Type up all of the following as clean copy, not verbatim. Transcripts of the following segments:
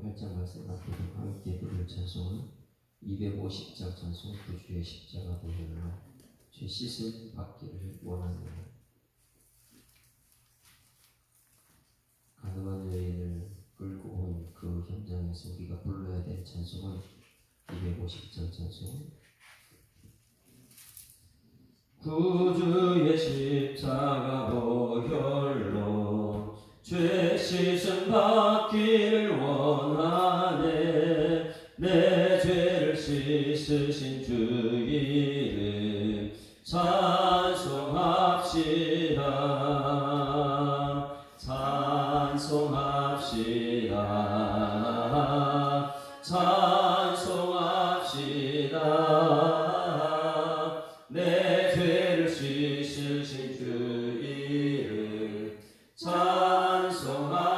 요한복음 8장 말씀 앞에 함께 부를 찬송은 250장 찬송 구주의 십자가 보혈로 죄 씻음 받기를 원하노라. 가늠한 여인을 끌고 온 그 현장에서 우리가 불러야 될 찬송은 250장 찬송. 구주의 십자가 보혈로 죄 씻음 받기를 원하네. 내 죄를 씻으신 주 이름 찬송합시다. 찬송합시다. 찬송합시다. 내 죄를 씻으신 주 이름 찬송합시다.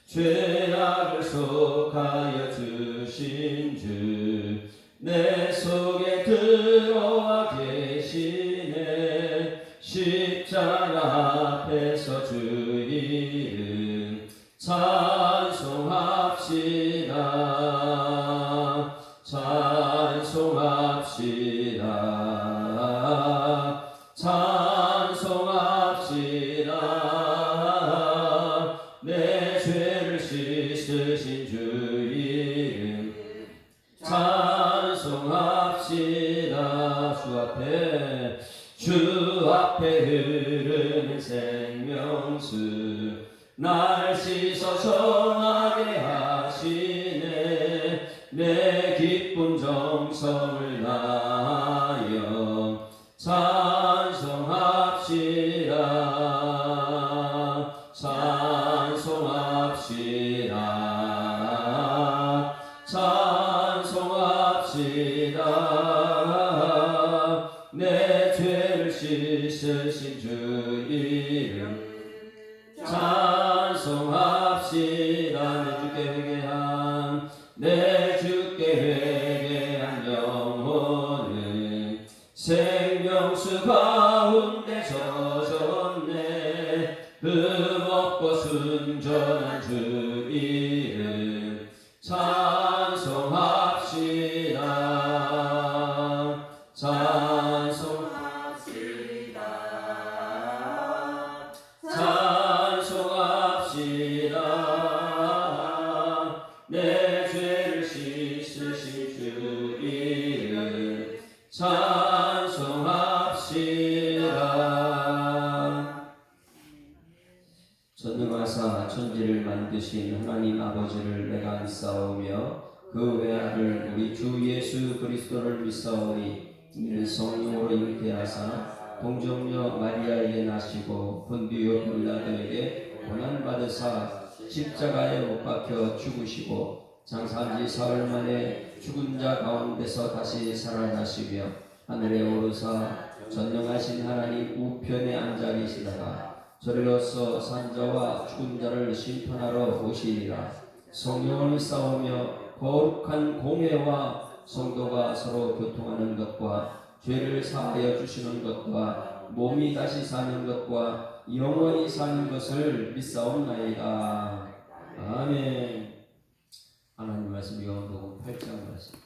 죄악을 속하여 주신 주 내 속에 들어와 계시네. 십자가 앞에서 주 이름 찬송합시다. 찬송합시다. 찬송합시다. 내 죄를 씻으신 주 이름 찬송합시다. 주 앞에 흐르는 생명수 날 씻어 정하게 하시네. 내 기쁜 정성을 다하여 찬송합시다. 찬송합시다. 찬송합시다. 내 죄를 씻으신 주 이름 찬송합시다. 내 주께 회개한 영혼은 생명수 가운데 젖었네. 흠없고 순전한 주 이름 찬송합시다. 찬송합시다. 찬송합시다. 내 죄를 씻으신 주 이름 찬송합시다. 전능하사 천지를 만드신 하나님 아버지를 내가 믿사오며 그 외아들 우리 주 예수 그리스도를 믿사오니 이는 성령으로 잉태하사 동정녀 마리아에게 나시고 본디오 빌라도에게 고난받으사 십자가에 못 박혀 죽으시고 장사한 지 사흘 만에 죽은 자 가운데서 다시 살아나시며 하늘에 오르사 전능하신 하나님 우편에 앉아 계시다가 저리로서 산자와 죽은 자를 심판하러 오시리라. 성령을 싸우며 거룩한 공회와 성도가 서로 교통하는 것과 죄를 사하여 주시는 것과 몸이 다시 사는 것과 영원히 사는 것을 믿사옵나이다. 아멘. 하나님 말씀 요한복음 8장 말씀.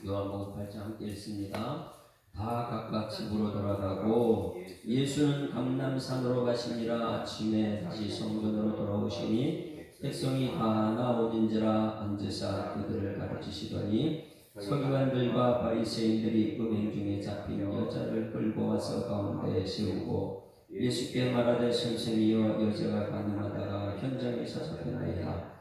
요한복음 8장 함께 읽습니다. 다 각각 집으로 돌아가고 예수는 감람산으로 가시니라. 아침에 다시 성전으로 돌아오시니 백성이 다 나오는지라 앉으사 그들을 가르치시더니 서기관들과 바리새인들이 음행 중에 잡힌 여자를 끌고 와서 가운데에 세우고 예수께 말하되 선생이여 여자가 가늠하다가 현장에서 잡혔나이다.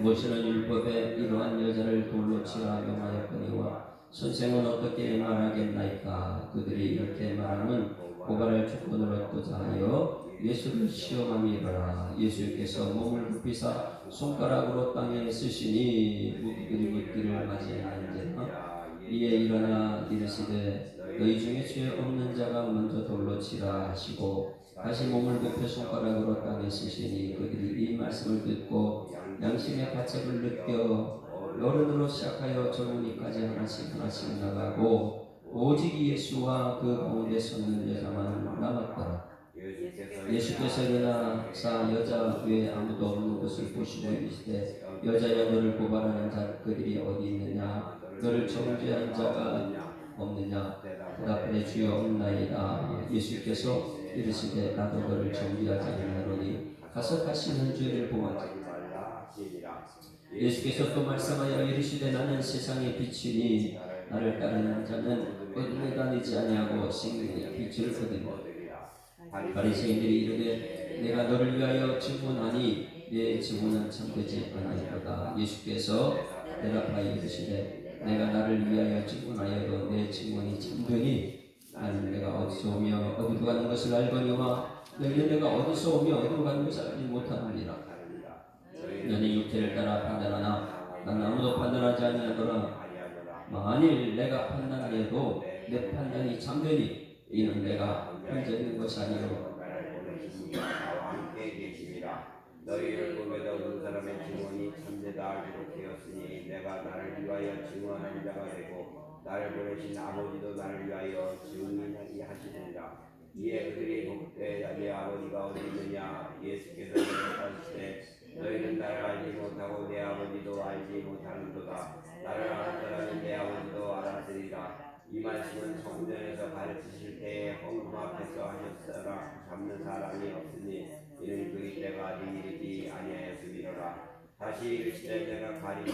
모세는 율법에 이러한 여자를 돌로 치라 명하였거니와 선생은 어떻게 말하겠나이까. 그들이 이렇게 말하면 고발할 조건을 얻고자 하여 예수를 시험함이라. 예수께서 몸을 굽히사 손가락으로 땅에 쓰시니 무기들이 묻기를 맞이하는지라. 이에 일어나 이르시되 너희 중에 죄 없는 자가 먼저 돌로 치라 하시고 다시 몸을 굽혀 손가락으로 땅에 쓰시니 그들이 이 말씀을 듣고 양심의 가책을 느껴 어른으로 시작하여 젊은이까지 하나씩 나가고 오직 예수와 그 가운데 섰는 여자만 남았더라. 예수께서 일어나사 여자 외에 아무도 없는 것을 보시고 이르시되 여자여 너를 고발하는 자들이 어디 있느냐 너를 정죄한 자가 없느냐 대답하되 주여 없나이다. 예수께서 이르시되 나도 너를 정죄하지 아니하노니 가서 다시 는 죄를 범하지 말라. 예수께서 또 말씀하여 이르시되 나는 세상의 빛이니 나를 따르는 자는 어둠에 다니지 아니하고 생명의 빛을 얻으리라. 바리새인들이 이르되 내가 너를 위하여 증언하니 내 증언은 참되지 아니하도다. 예수께서 대답하여 이르시되 내가 나를 위하여 증언하여도 내 증언이 참되니 나는 내가 어디서 오며 어디로 가는 것을 알거니와 너희는 내가 어디서 오며 어디로 가는 것을 알지 못하느니라. 너는 육체를 따라 판단하나 나는 아무도 판단하지 아니하노라. 만일 내가 판단하여도 내 판단이 참되니 이는 내가 혼자 있는 것이 아니요 나와 함께 계시니라. 너희를 보면서 그 사람의 증언이 참되다 기록되었으니 내가 나를 위하여 증언하는 자가 되고 나를 보내신 아버지도 나를 위하여 증인하게 하시느니라. 이에 그들이 복되 내 아버지가 어디 있느냐. 예수께서 대답하시되 너희는 나를 알지 못하고 내 아버지도 알지 못하는도다. 나를 아는 자라는 내 아버지도 알았으리라. 이 말씀은 성전에서 가르치실 때에 헌금 앞에서 하셨으라. 잡는 사람이 없으니 이는 그 때가 아직 이르지 아니하였음이로라. 다시 이르시되 내가 가리니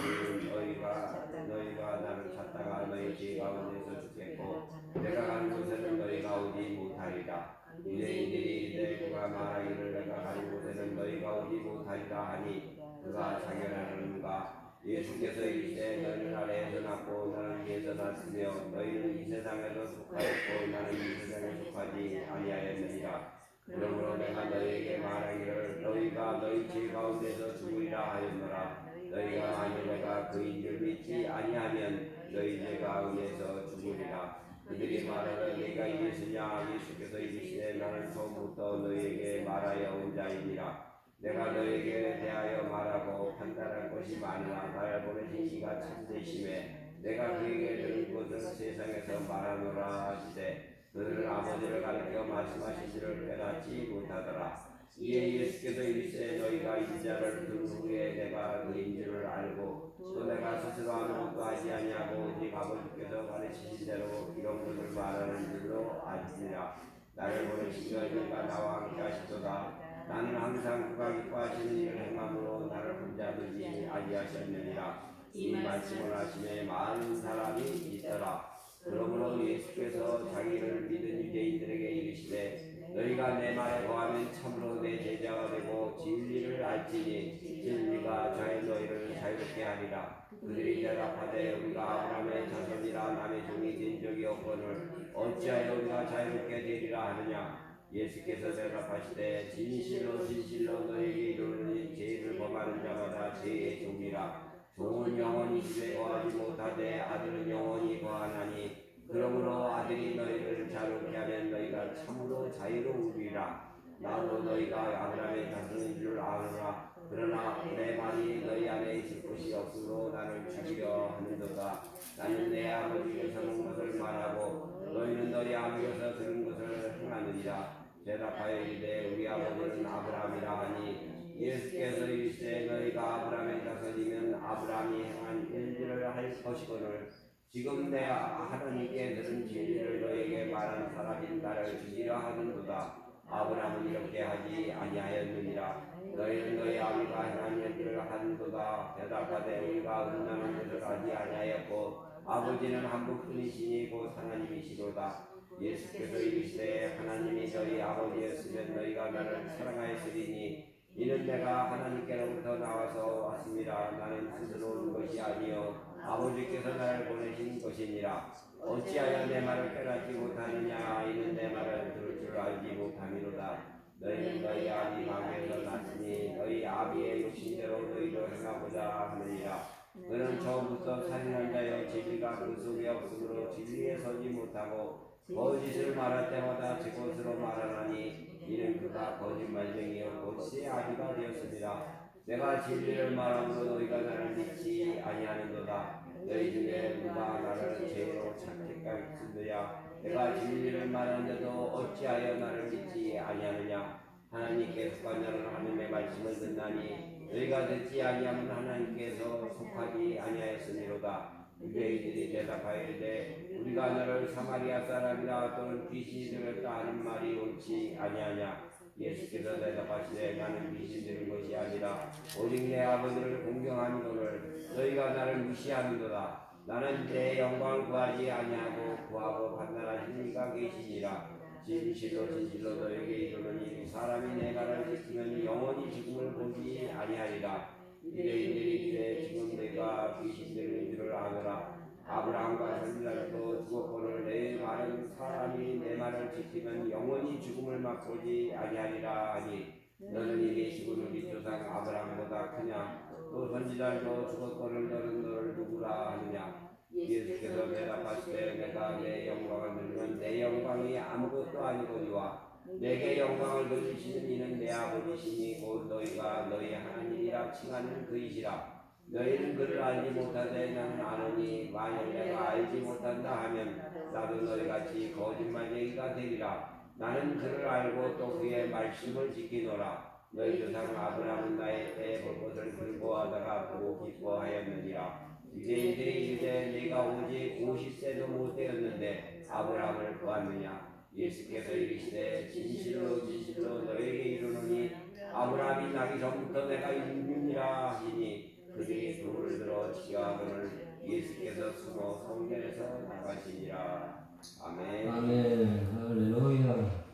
너희가 나를 찾다가 너희 집 가운데서 죽겠고 내가 가는 곳에는 너희가 오지 못하리라. 유대인들이 이르되 그가 말하기를 내가 가는 곳에는 너희가 오지 못하리라 하니 그가 자결하는가. 예수께서 이르시되 너희는 아래에서 났고 나는 위에서 났으며 너희는 이 세상에서 속하였고 나는 이 세상에 속하지 아니하였느니라. 그러므로 내가 너희에게 말하기를 너희가 너희 집 가운데서 죽으리라 하였노라. 너희가 만일 내가 그인 줄 믿지 아니하면 너희 집 가운데서 죽으리라. 그들이 말하되 네가 예수냐. 예수께서 이르시되 나는 처음부터 너희에게 말하여 온 자이니라. 내가 너에게 대하여 말하고 판단할 것이 많으나 나를 보내신 이가 참되심에 내가 그에게 들은 것을 세상에서 말하노라 하시되 그들은 아버지를 가리켜 말씀하신 줄을 깨닫지 못하더라. 이에 예수께서 이르시되 너희가 이 자를 든 후에 내가 그인 줄을 알고 또 내가 스스로 아무것도 하지 아니하고 오직 아버지께서 가르치신 대로 이런 것을 말하는 줄로 아시니라. 나를 보내신 저희가 나와 함께 하시도다. 나는 항상 그가 기뻐하시는 일을 행함으로 나를 혼자 두지 아니하셨느니라. 이 말씀을 하시매 많은 사람이 있더라. 그러므로 예수께서 자기를 믿은 유대인들에게 이르시되 너희가 내 말에 거하면 참으로 내 제자가 되고 진리를 알지니 진리가 너희를 자유롭게 하리라. 그들이 대답하되 우리가 아브라함의 자손이라 남의 종이 된 적이 없거늘 어찌하여 우리가 자유롭게 되리라 하느냐. 예수께서 대답하시되 진실로 진실로 너희에게 이르노니 죄를 범하는 자마다 죄의 종이라. 종은 영원히 집에 거하지 못하되 아들은 영원히 거하나니 그러므로 아들이 너희를 자유롭게 하면 너희가 참으로 자유로우리라. 나도 너희가 아브라함의 자손인 줄 아노라. 그러나 내 말이 너희 안에 있을 것이 없으므로 나를 죽이려 하는도다. 나는 내 아버지께서 는 것을 말하고 너희는 너희 아버지께서 들은 것을 행하느니라. 대답하여 이르되 우리 아버지는 아브라함이라 하니 예수께서 이르시되 너희가 아브라함의 자손이면 아브라함이 행한 일들을 할 것이거늘 지금 내 하나님께 들은 진리를 너희에게 말하는 사람인 나를 죽이려 하는도다. 아브라함은 이렇게 하지 아니하였느니라. 너희는 너희 아비가 행한 일들을 하는도다. 대답하되 우리가 음란한 것을 하지 아니하였고 아버지는 한 분뿐이시니 곧 하나님이시로다. 예수께서 이르시되 하나님이 너희 아버지였으면 너희가 나를 사랑하였으리니 이는 내가 하나님께로부터 나와서 왔습니다. 나는 스스로 온 것이 아니요 아버지께서 나를 보내신 것이니라. 어찌하여 내 말을 깨닫지 못하느냐. 이는 내 말을 들을 줄 알지 못함이로다. 너희는 너희 아비 마음에서 났으니 너희 아비의 욕심대로 너희도 행하고자 하느니라. 그는 처음부터 살인한 자여 진리가 그 속에 없으므로 진리에 서지 못하고 거짓을 말할 때마다 제 것으로 말하나니 이는 그가 거짓말쟁이요 거짓의 아비가 되었습니다. 내가 진리를 말함으로 너희가 나를 믿지 아니하는도다. 너희 중에 누가 나를 죄로 찾겠겠느냐? 내가 진리를 말하는데도 어찌하여 나를 믿지 아니하느냐? 하나님께 속한 자는 하나님의 말씀을 듣나니 너희가 듣지 아니하면 하나님께서 속하지 아니하였으니로다. 유대인들이 대답하이르되 우리가 너를 사마리아 사람이라 또는 귀신이 들었다 하는 말이 옳지 아니하냐? 예수께서 대답하시되 나는 귀신 들은 것이 아니라 오직 내 아버지를 공경하는도를 너희가 나를 무시하는도다. 나는 내 영광을 구하지 아니하고 구하고 판단하신 이가 계시니라. 진실로 진실로 너에게 이르노니 사람이 내 말을 지키면 영원히 죽음을 보지 아니하리라. 유대인들이 이르되 지금 내가 귀신 들린 줄을 아노라. 아브라함과 선지자들도 죽었거늘 내 말은 사람이 내 말을 지키면 영원히 죽음을 맛보지 아니하리라 하니 너는 이미 죽은 우리 조상 아브라함보다 크냐? 또 선지자들도 죽었거늘 너는 너를 누구라 하느냐? 예수께서 대답하시되 내가 내 영광을 누리면 내 영광이 아무것도 아니거니와 내게 영광을 돌리시는 이는 내 아버지시니 곧 너희가 너희 하나님이라 칭하는 그이시라. 너희는 그를 알지 못하되 나는 아노니 만약 내가 알지 못한다 하면 나도 너희같이 거짓말쟁이가 되리라. 나는 그를 알고 또 그의 말씀을 지키노라. 너희 조상 아브라함은 나의 때에 볼 것을 즐거워하다가 보고 기뻐하였느니라. 유대인들이 이르되 네가 오직 50세도 못 되었는데 아브라함을 보았느냐? 예수께서 이르시되 진실로 진실로 너에게 이르노니 아브라함이 나기 전부터 내가 있느니라 하시니 그들이 돌을 들어 치하거늘 예수께서 숨어 성전에서 나가시니라. 아멘. 아멘. 할렐루야.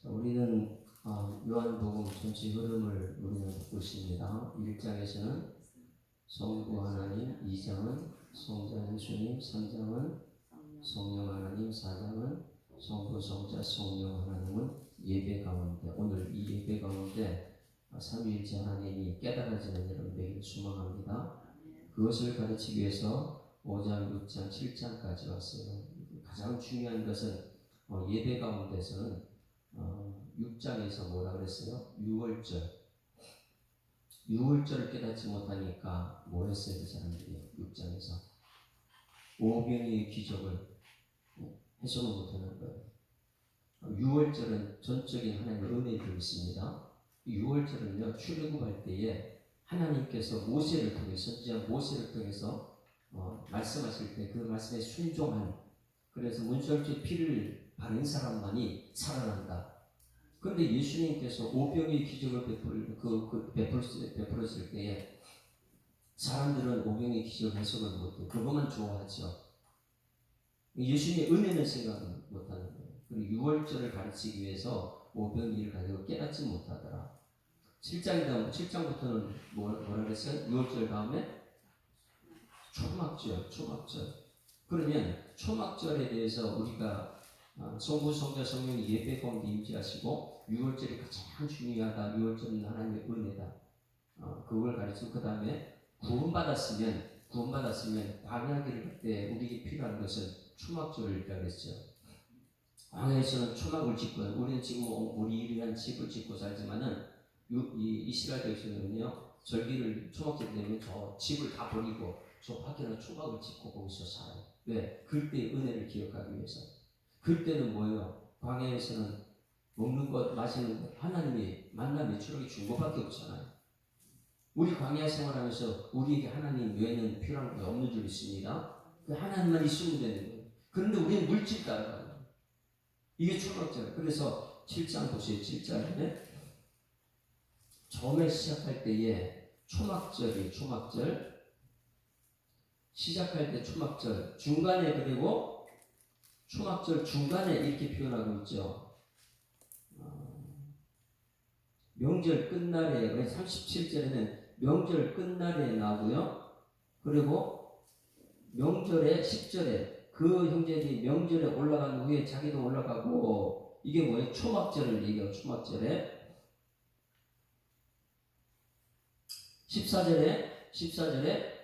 자, 우리는 요한복음 전체 흐름을 우리는 보고 있습니다. 1장에서는 성부 하나님, 2장은 성자 예수님, 3장은 성령 하나님, 4장은 성부, 성자, 성령 하나님은 예배 가운데, 오늘 이 예배 가운데 삼위일체 하나님이 깨달아지는 여러분 되기를 소망합니다. 그것을 가르치기 위해서 5장, 6장, 7장까지 왔어요. 가장 중요한 것은 예배 가운데서는 6장에서 뭐라 그랬어요? 6월절을 깨닫지 못하니까 뭐 했어요? 그 사람들이 6장에서 오병이의 기적을 해석을 못하는 거예요. 6월절은 전적인 하나님의 은혜를 있습니다. 6월절은요 출애굽할 때에 하나님께서 모세를 통해서 선지자 모세를 통해서 말씀하실 때 그 말씀에 순종한, 그래서 문설주의 피를 바른 사람만이 살아난다. 그런데 예수님께서 오병이의 기적을 베풀었을 때에 사람들은 오병이의 기적 해석을 못해 그것만 좋아하죠. 예수님의 은혜는 생각 못하는 거예요. 그리고 6월절을 가르치기 위해서 오병이를 가지고 깨닫지 못하더라. 7장부터는 뭐라 그랬어요? 6월절 다음에 초막절. 그러면 초막절에 대해서 우리가 성부, 성자, 성령이 예배 가운데 임재하시고 6월절이 가장 중요하다. 6월절은 하나님의 은혜다. 그걸 가르치고 그 다음에 구원받았으면 광야길을 갈 때 우리에게 필요한 것은 초막절이라고 그랬죠. 광야에서는 초막을 짓고, 우리는 지금 우리 일이란 집을 짓고 살지만은 이 이스라엘 백성들은요 절기를 초막절 되면 저 집을 다 버리고 저 밖에는 초막을 짓고 거기서 살아요. 왜? 그때의 은혜를 기억하기 위해서. 그때는 뭐예요? 광야에서는 먹는 것, 마시는 것, 하나님이 만남의 추락이 준 것밖에 없잖아요. 우리 광야 생활하면서 우리에게 하나님 외에는 필요한 게 없는 줄 믿습니다. 그 하나님만 있으면 되는 거예요. 그런데 우리는 물질 따라가요. 이게 초막절. 그래서 7장 보세요. 7장에 처음에 시작할 때에 초막절 시작할 때 초막절, 중간에 그리고 초막절 중간에 이렇게 표현하고 있죠. 명절 끝날에, 37절에는 명절 끝날에 나오고요. 그리고 명절에 10절에 그 형제들이 명절에 올라간 후에 자기도 올라가고, 이게 뭐예요? 초막절을 얘기해요. 초막절에 14절에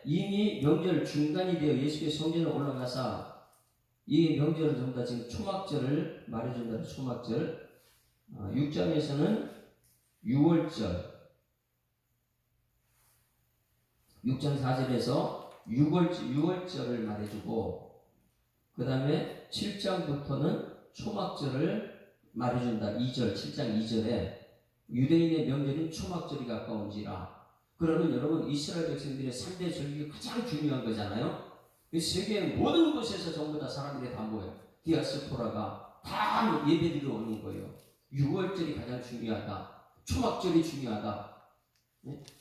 이미 명절 중간이 되어 예수께서 성전에 올라가사, 이 명절은 전부 다 지금 초막절을 말해준다. 초막절. 6장에서는 6월절, 6장 4절에서 유월절을 말해주고 그 다음에 7장부터는 초막절을 말해준다. 2절, 7장 2절에 유대인의 명절인 초막절이 가까운지라. 그러면 여러분 이스라엘 백성들의 3대 절기가 가장 중요한 거잖아요. 세계 모든 곳에서 전부 다 사람들이 다 모여요. 디아스포라가 다 예배드리러 오는 거예요. 6월절이 가장 중요하다. 초막절이 중요하다.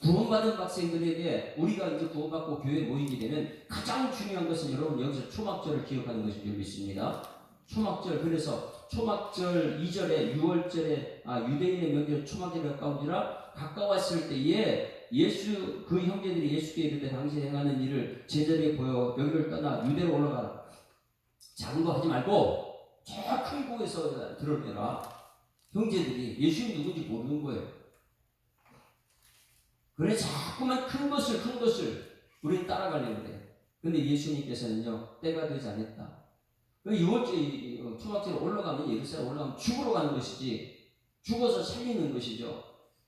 구원받은 학생들에게 우리가 이제 구원받고 교회에 모이게 되면 가장 중요한 것은 여러분 여기서 초막절을 기억하는 것인 줄 믿습니다. 초막절, 그래서 초막절 2절에 6월절에 유대인의 명절 초막절이 가까운지라 가까웠을 때에 예수 그 형제들이 예수께 이르되 당신이 행하는 일을 제자리에 보여 여기를 떠나 유대로 올라가라. 작은 거 하지 말고 저 큰 곳에서 드러내라. 형제들이 예수님 누군지 모르는 거예요. 그래 자꾸만 큰 것을 우리는 따라가려고 그래요. 근데 예수님께서는요 때가 되지 않았다. 6월절 초막절에 올라가면 예루살렘 올라가면 죽으러 가는 것이지 죽어서 살리는 것이죠.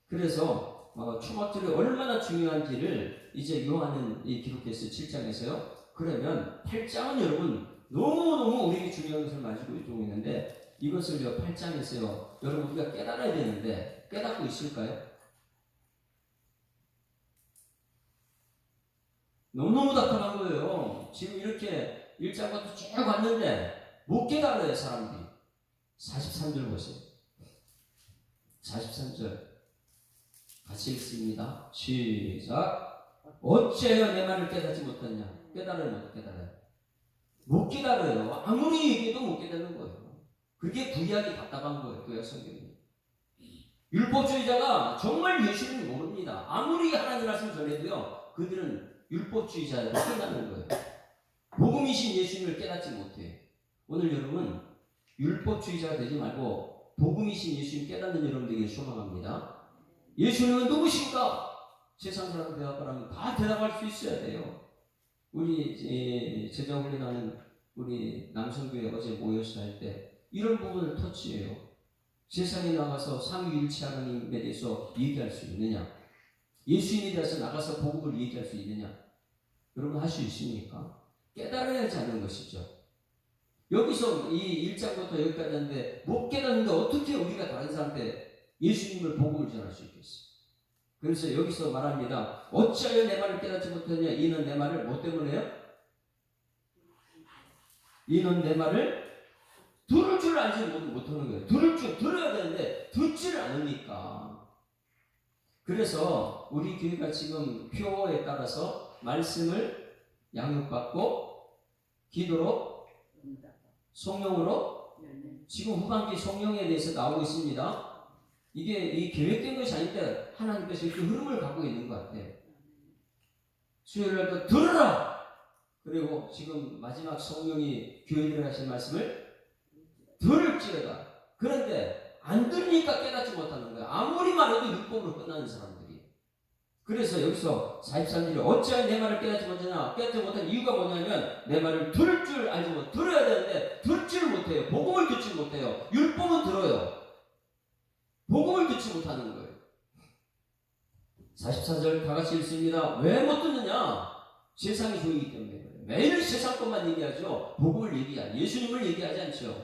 그래서 초막절이 얼마나 중요한지를 이제 요한은 기록했어요. 7장에서요. 그러면 8장은 여러분 너무너무 우리에게 중요한 것을 가지고 있는데 이것을 8장에서요. 여러분 우리가 깨달아야 되는데 깨닫고 있을까요? 너무너무 답답한 거예요. 지금 이렇게 1장부터 쭉 왔는데 못 깨달아요 사람들이. 43절 보세요. 43절 같이 읽습니다. 시작. 어째여 내 말을 깨닫지 못하냐. 깨달아요 못 깨달아요? 못 깨달아요. 아무리 얘기해도 못 깨닫는 거예요. 그게 구약이 답답한 거예요. 구약 성경이. 율법주의자가 정말 예수님을 모릅니다. 아무리 하나님 말씀 전해도요 그들은 율법주의자로 끝나는 거예요. 복음이신 예수님을 깨닫지 못해요. 오늘 여러분 율법주의자가 되지 말고 복음이신 예수님 깨닫는 여러분들에게 소망합니다. 예수님은 누구신가? 세상 사람 대답하라면 다 대답할 수 있어야 돼요. 우리 제자훈련하는 우리 남성교회 어제 모여서 할 때 이런 부분을 터치해요. 세상에 나가서 삼위일체 하나님에 대해서 얘기할 수 있느냐? 예수님에 대해서 나가서 복음을 얘기할 수 있느냐? 여러분 할 수 있습니까? 깨달아야지 하는 것이죠. 여기서 이 1장부터 여기까지 하는데 못 깨닫는데 어떻게 우리가 다른 사람한테 예수님을 복음을 전할 수 있겠어요? 그래서 여기서 말합니다. 어찌하여 내 말을 깨닫지 못하느냐? 이는 내 말을 뭐 때문에요? 이는 내 말을 들을 줄 알지 못하는 거예요. 들어야 되는데 듣지를 않으니까. 그래서 우리 교회가 지금 표어에 따라서 말씀을 양육받고 기도로 성령으로 지금 후반기 성령에 대해서 나오고 있습니다. 이게 이 계획된 것이 아닌데 하나님께서 이렇게 흐름을 갖고 있는 것 같아요. 수요일날도 들으라. 그리고 지금 마지막 성령이 교회들에 하신 말씀을 들을지어다. 그런데 안 들으니까 깨닫지 못하는 거야. 아무리 말해도 율법으로 끝나는 사람들이. 그래서 여기서 43절에 어찌하여 내 말을 깨닫지 못하냐. 깨닫지 못한 이유가 뭐냐면 내 말을 들을 줄 알지 못. 들어야 되는데 듣지를 못해요. 복음을 듣지 못해요. 율법은 들어요. 복음을 듣지 못하는 거예요. 44절 다 같이 읽습니다. 왜 못 듣느냐? 세상이 종이기 때문에 그래요. 매일 세상 것만 얘기하죠. 복음을 얘기하지 예수님을 얘기하지 않죠.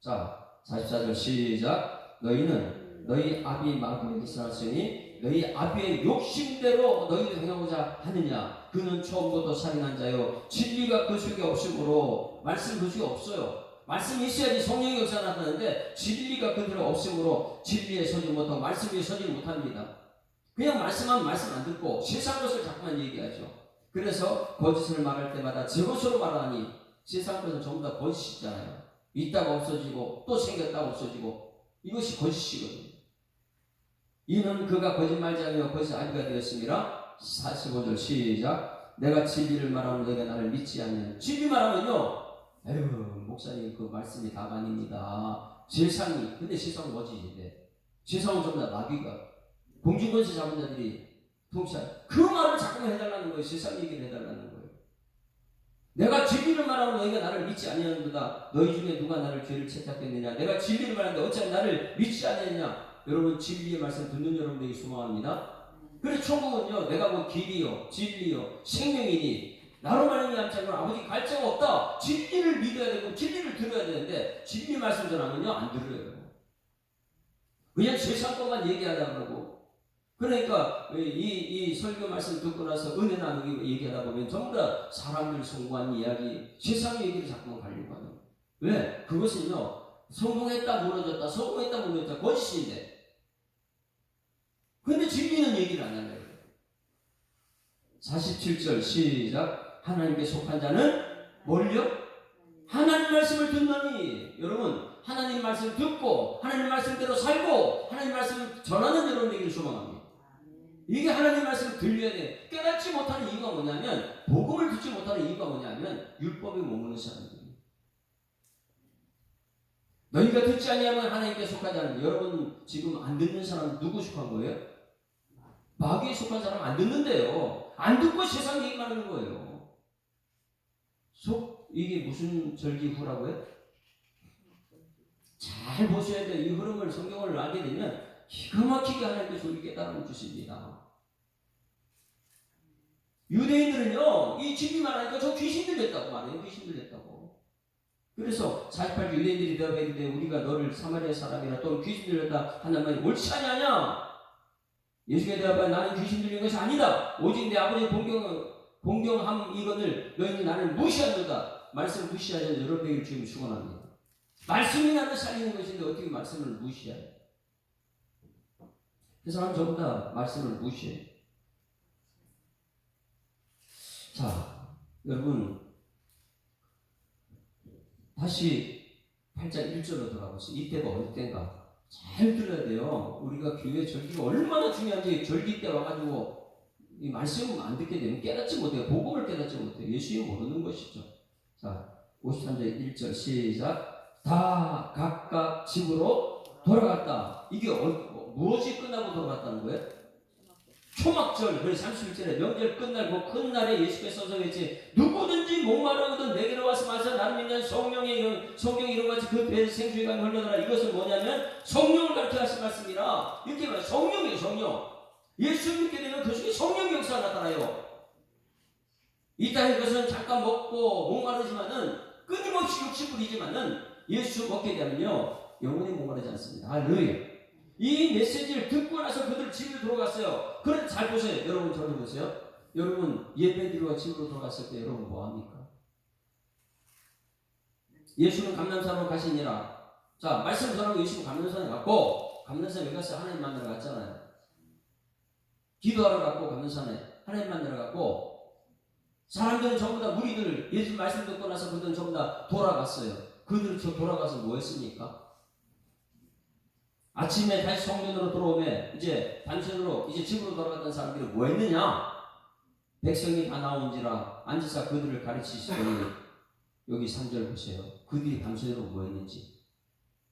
자, 44절 시작. 너희는 너희 아비 마귀에게 살았으니 너희 아비의 욕심대로 너희도 행하고자 하느냐. 그는 처음부터 살인한 자요 진리가 그 속에 없으므로. 말씀 그 속에 없어요. 말씀이 있어야지 성령의 역사가 나타나는데 진리가 그대로 없으므로 진리에 서지 못하고 말씀 위에 서지 못합니다. 그냥 말씀하면 말씀 안 듣고 세상 것을 자꾸만 얘기하죠. 그래서 거짓을 말할 때마다 제 것으로 말하니 세상 것은 전부 다 거짓이잖아요. 있다가 없어지고 또 생겼다가 없어지고 이것이 거짓이거든요. 이는 그가 거짓말자며 거짓 아비가 되었습니다. 45절 시작. 내가 진리를 말하면 너희가 나를 믿지 않는. 진리 말하면요 에휴 목사님 그 말씀이 다가 아닙니다. 세상이 근데 세상은 거짓인데 세상은 전부 다 마귀가 공중권세 잡은 자들이 통치한 그 말을 자꾸만 해달라는 거예요. 세상 얘기를 해달라는 거예요. 내가 진리를 말하면 너희가 나를 믿지 아니하는도다. 너희 중에 누가 나를 죄를 채택했느냐. 내가 진리를 말하는데 어찌하여 나를 믿지 아니하느냐. 여러분 진리의 말씀 듣는 여러분들에게 소망합니다. 그래서 천국은요 내가 뭐 길이요 진리요 생명이니 나로 말미암지 않고는 아버지 갈 자가 없다. 진리를 믿어야 되고 진리를 들어야 되는데 진리 말씀 전하면요 안 들어요. 그냥 세상 것만 얘기하다 그러고. 그러니까 이 설교 말씀 듣고 나서 은혜 나누기 얘기하다 보면 전부 다 사람들 성공한 이야기, 세상 얘기를 자꾸만 가려고 하는 거예요. 왜? 그것은요 성공했다 무너졌다 성공했다 무너졌다 거짓인데, 근데 진리는 얘기를 안 하는 거예요. 47절 시작. 하나님께 속한 자는 뭘요? 하나님 말씀을 듣느니. 여러분 하나님 말씀 듣고 하나님 말씀대로 살고 하나님 말씀을 전하는 여러분 되기를 소망합니다. 이게 하나님 말씀을 들려야 돼. 깨닫지 못하는 이유가 뭐냐면, 복음을 듣지 못하는 이유가 뭐냐면 율법에 머무는 사람들이에요. 너희가 듣지 아니하면 하나님께 속하지 않은. 여러분 지금 안 듣는 사람 누구 속한 거예요? 마귀에 속한 사람 안 듣는데요. 안 듣고 세상 얘기만 하는 거예요. 이게 무슨 절기후라고요? 잘 보셔야 돼요. 이 흐름을 성경을 알게 되면 기가 막히게 하나님께서 우리에게 깨달음을 주십니다. 유대인들은요 이 진리만 하니까 저 귀신 들렸다고 말해요. 귀신 들렸다고. 그래서 48주 유대인들이 대답했는데 우리가 너를 사마리아 사람이라 또 귀신 들렸다 한단 말이 옳지 아니하냐? 예수께 대답하여 나는 귀신 들린 것이 아니다. 오직 내 아버지의 공경함 이거늘 너희는 나를 무시하노다. 말씀 무시하자 여러분에게 지금 축원합니다. 말씀이 나를 살리는 것인데 어떻게 말씀을 무시해요? 그 사람 전부 다 말씀을 무시해요. 자, 여러분 다시 8장 1절로 돌아가보세요. 이때가 어느 때인가 잘 들어야 돼요. 우리가 교회 절기가 얼마나 중요한지. 절기 때 와가지고 이 말씀을 안 듣게 되면 깨닫지 못해요. 복음을 깨닫지 못해요. 예수님 모르는 것이죠. 자, 53절 1절 시작. 다 각각 집으로 돌아갔다. 이게 무엇이 끝나고 돌아갔다는 거예요? 초막절. 그래서 31절에 명절 끝나고 큰 날에 예수께서 서서했지 누구든지 목마르거든 내게로 와서 마셔. 나를 믿는 성경이 이런같이 그 배에서 생수의 강이 흘러나라. 이것은 뭐냐면 성령을 가르쳐 하신 말씀이라. 이렇게 말해요. 성령이에요. 성령. 예수 믿게 되면 그 속에 성령의 역사가 나타나요. 이 땅의 것은 잠깐 먹고 목마르지만은 끊임없이 육식불이지만은 예수 먹게 되면요 영원히 목마르지 않습니다. 할렐루야. 이 메시지를 듣고 나서 그들 집으로 들어갔어요. 그런데 잘 보세요. 여러분 저를 보세요. 여러분 예배드리러 집으로 들어갔을 때 여러분 뭐합니까? 예수는 감람산으로 가시니라. 자, 말씀 전하고 예수는 감람산에 갔고, 감람산에 왜 갔어요? 하나님 만나러 갔잖아요. 기도하러 갔고 감람산에 하나님 만나러 갔고, 사람들은 전부 다 무리들 예수 말씀 듣고 나서 그들은 전부 다 돌아갔어요. 그들은 돌아가서 뭐 했습니까? 아침에 다시 성전으로 들어오면 이제 단순으로 이제 집으로 돌아갔던 사람들이 뭐 했느냐? 백성이 다 나온지라 앉으사 그들을 가르치시더니 여기 3절 보세요. 그들이 단순으로 뭐 했는지.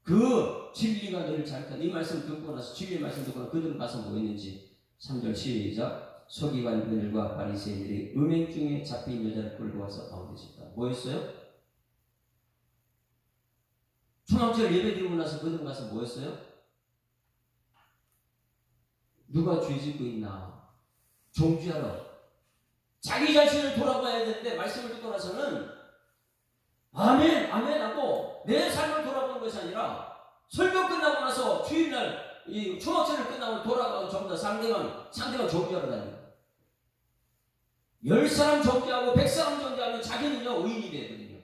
그 진리가 너를 자극한 이 말씀 듣고 나서 진리의 말씀 듣고 나서 그들은 가서 뭐 했는지. 3절 시작. 서기관들과 바리새인들이 음행 중에 잡힌 여자를 끌고 와서 가운데 있다. 뭐 했어요? 초막절 예배 드리고 나서 그들은 가서 뭐 했어요? 누가 죄 짓고 있나 정죄하러 자기 자신을 돌아봐야 되는데 말씀을 듣고 나서는 아멘 아멘 하고 내 삶을 돌아보는 것이 아니라 설교 끝나고 나서 주일날 이 초막절을 끝나고 돌아가고 전부 다 상대방 정죄하러 다닙니다. 10사람 정죄하고 100사람 정죄하면 자기는요 의인이 되거든요.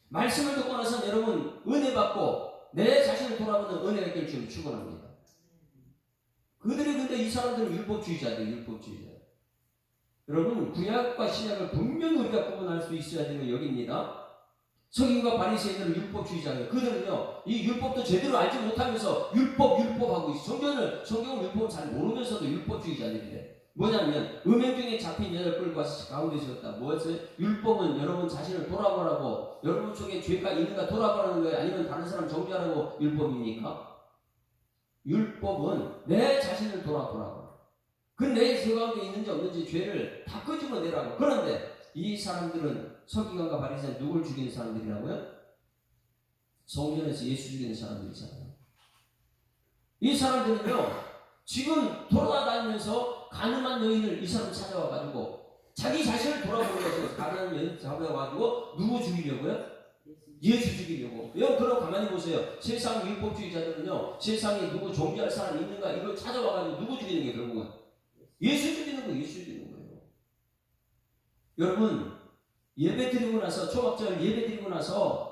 말씀을 듣고 나서 여러분 은혜 받고 내 자신을 돌아보는 은혜가 있길 좀 축원합니다. 그들이 근데 이 사람들은 율법주의자들, 율법주의자. 여러분 구약과 신약을 분명히 우리가 구분할 수 있어야 되는 여기입니다. 서기관과 바리새인들은 율법주의자예요. 그들은요 이 율법도 제대로 알지 못하면서 율법하고 있어. 성경을 율법을 잘 모르면서도 율법주의자들이래. 뭐냐면 음행 중에 잡힌 여자를 끌고 와서 가운데 세웠다. 뭐였어요? 율법은 여러분 자신을 돌아보라고, 여러분 속에 죄가 있는가 돌아보라는 거예요? 아니면 다른 사람 정죄하라고 율법입니까? 율법은 내 자신을 돌아보라고. 내 가운데 있는지 없는지 죄를 다 끄집어내라고. 그런데 이 사람들은 서기관과 바리새인 누굴 죽이는 사람들이라고요? 성전에서 예수 죽이는 사람들이잖아요. 이 사람들은요 지금 돌아다니면서 가늠한 여인을 이 사람 찾아와가지고 자기 자신을 돌아보는 것을 가늠한 여인 잡아와가지고 누구 죽이려고요? 예수 죽이려고. 여러분 그럼 가만히 보세요. 세상 율법주의자들은요, 세상에 누구 존귀할 사람이 있는가 이걸 찾아와가지고 누구 죽이는 게 결국은 예수 죽이는 거예요. 예수 죽이는 거예요. 여러분 예배 드리고 나서 초막절 예배 드리고 나서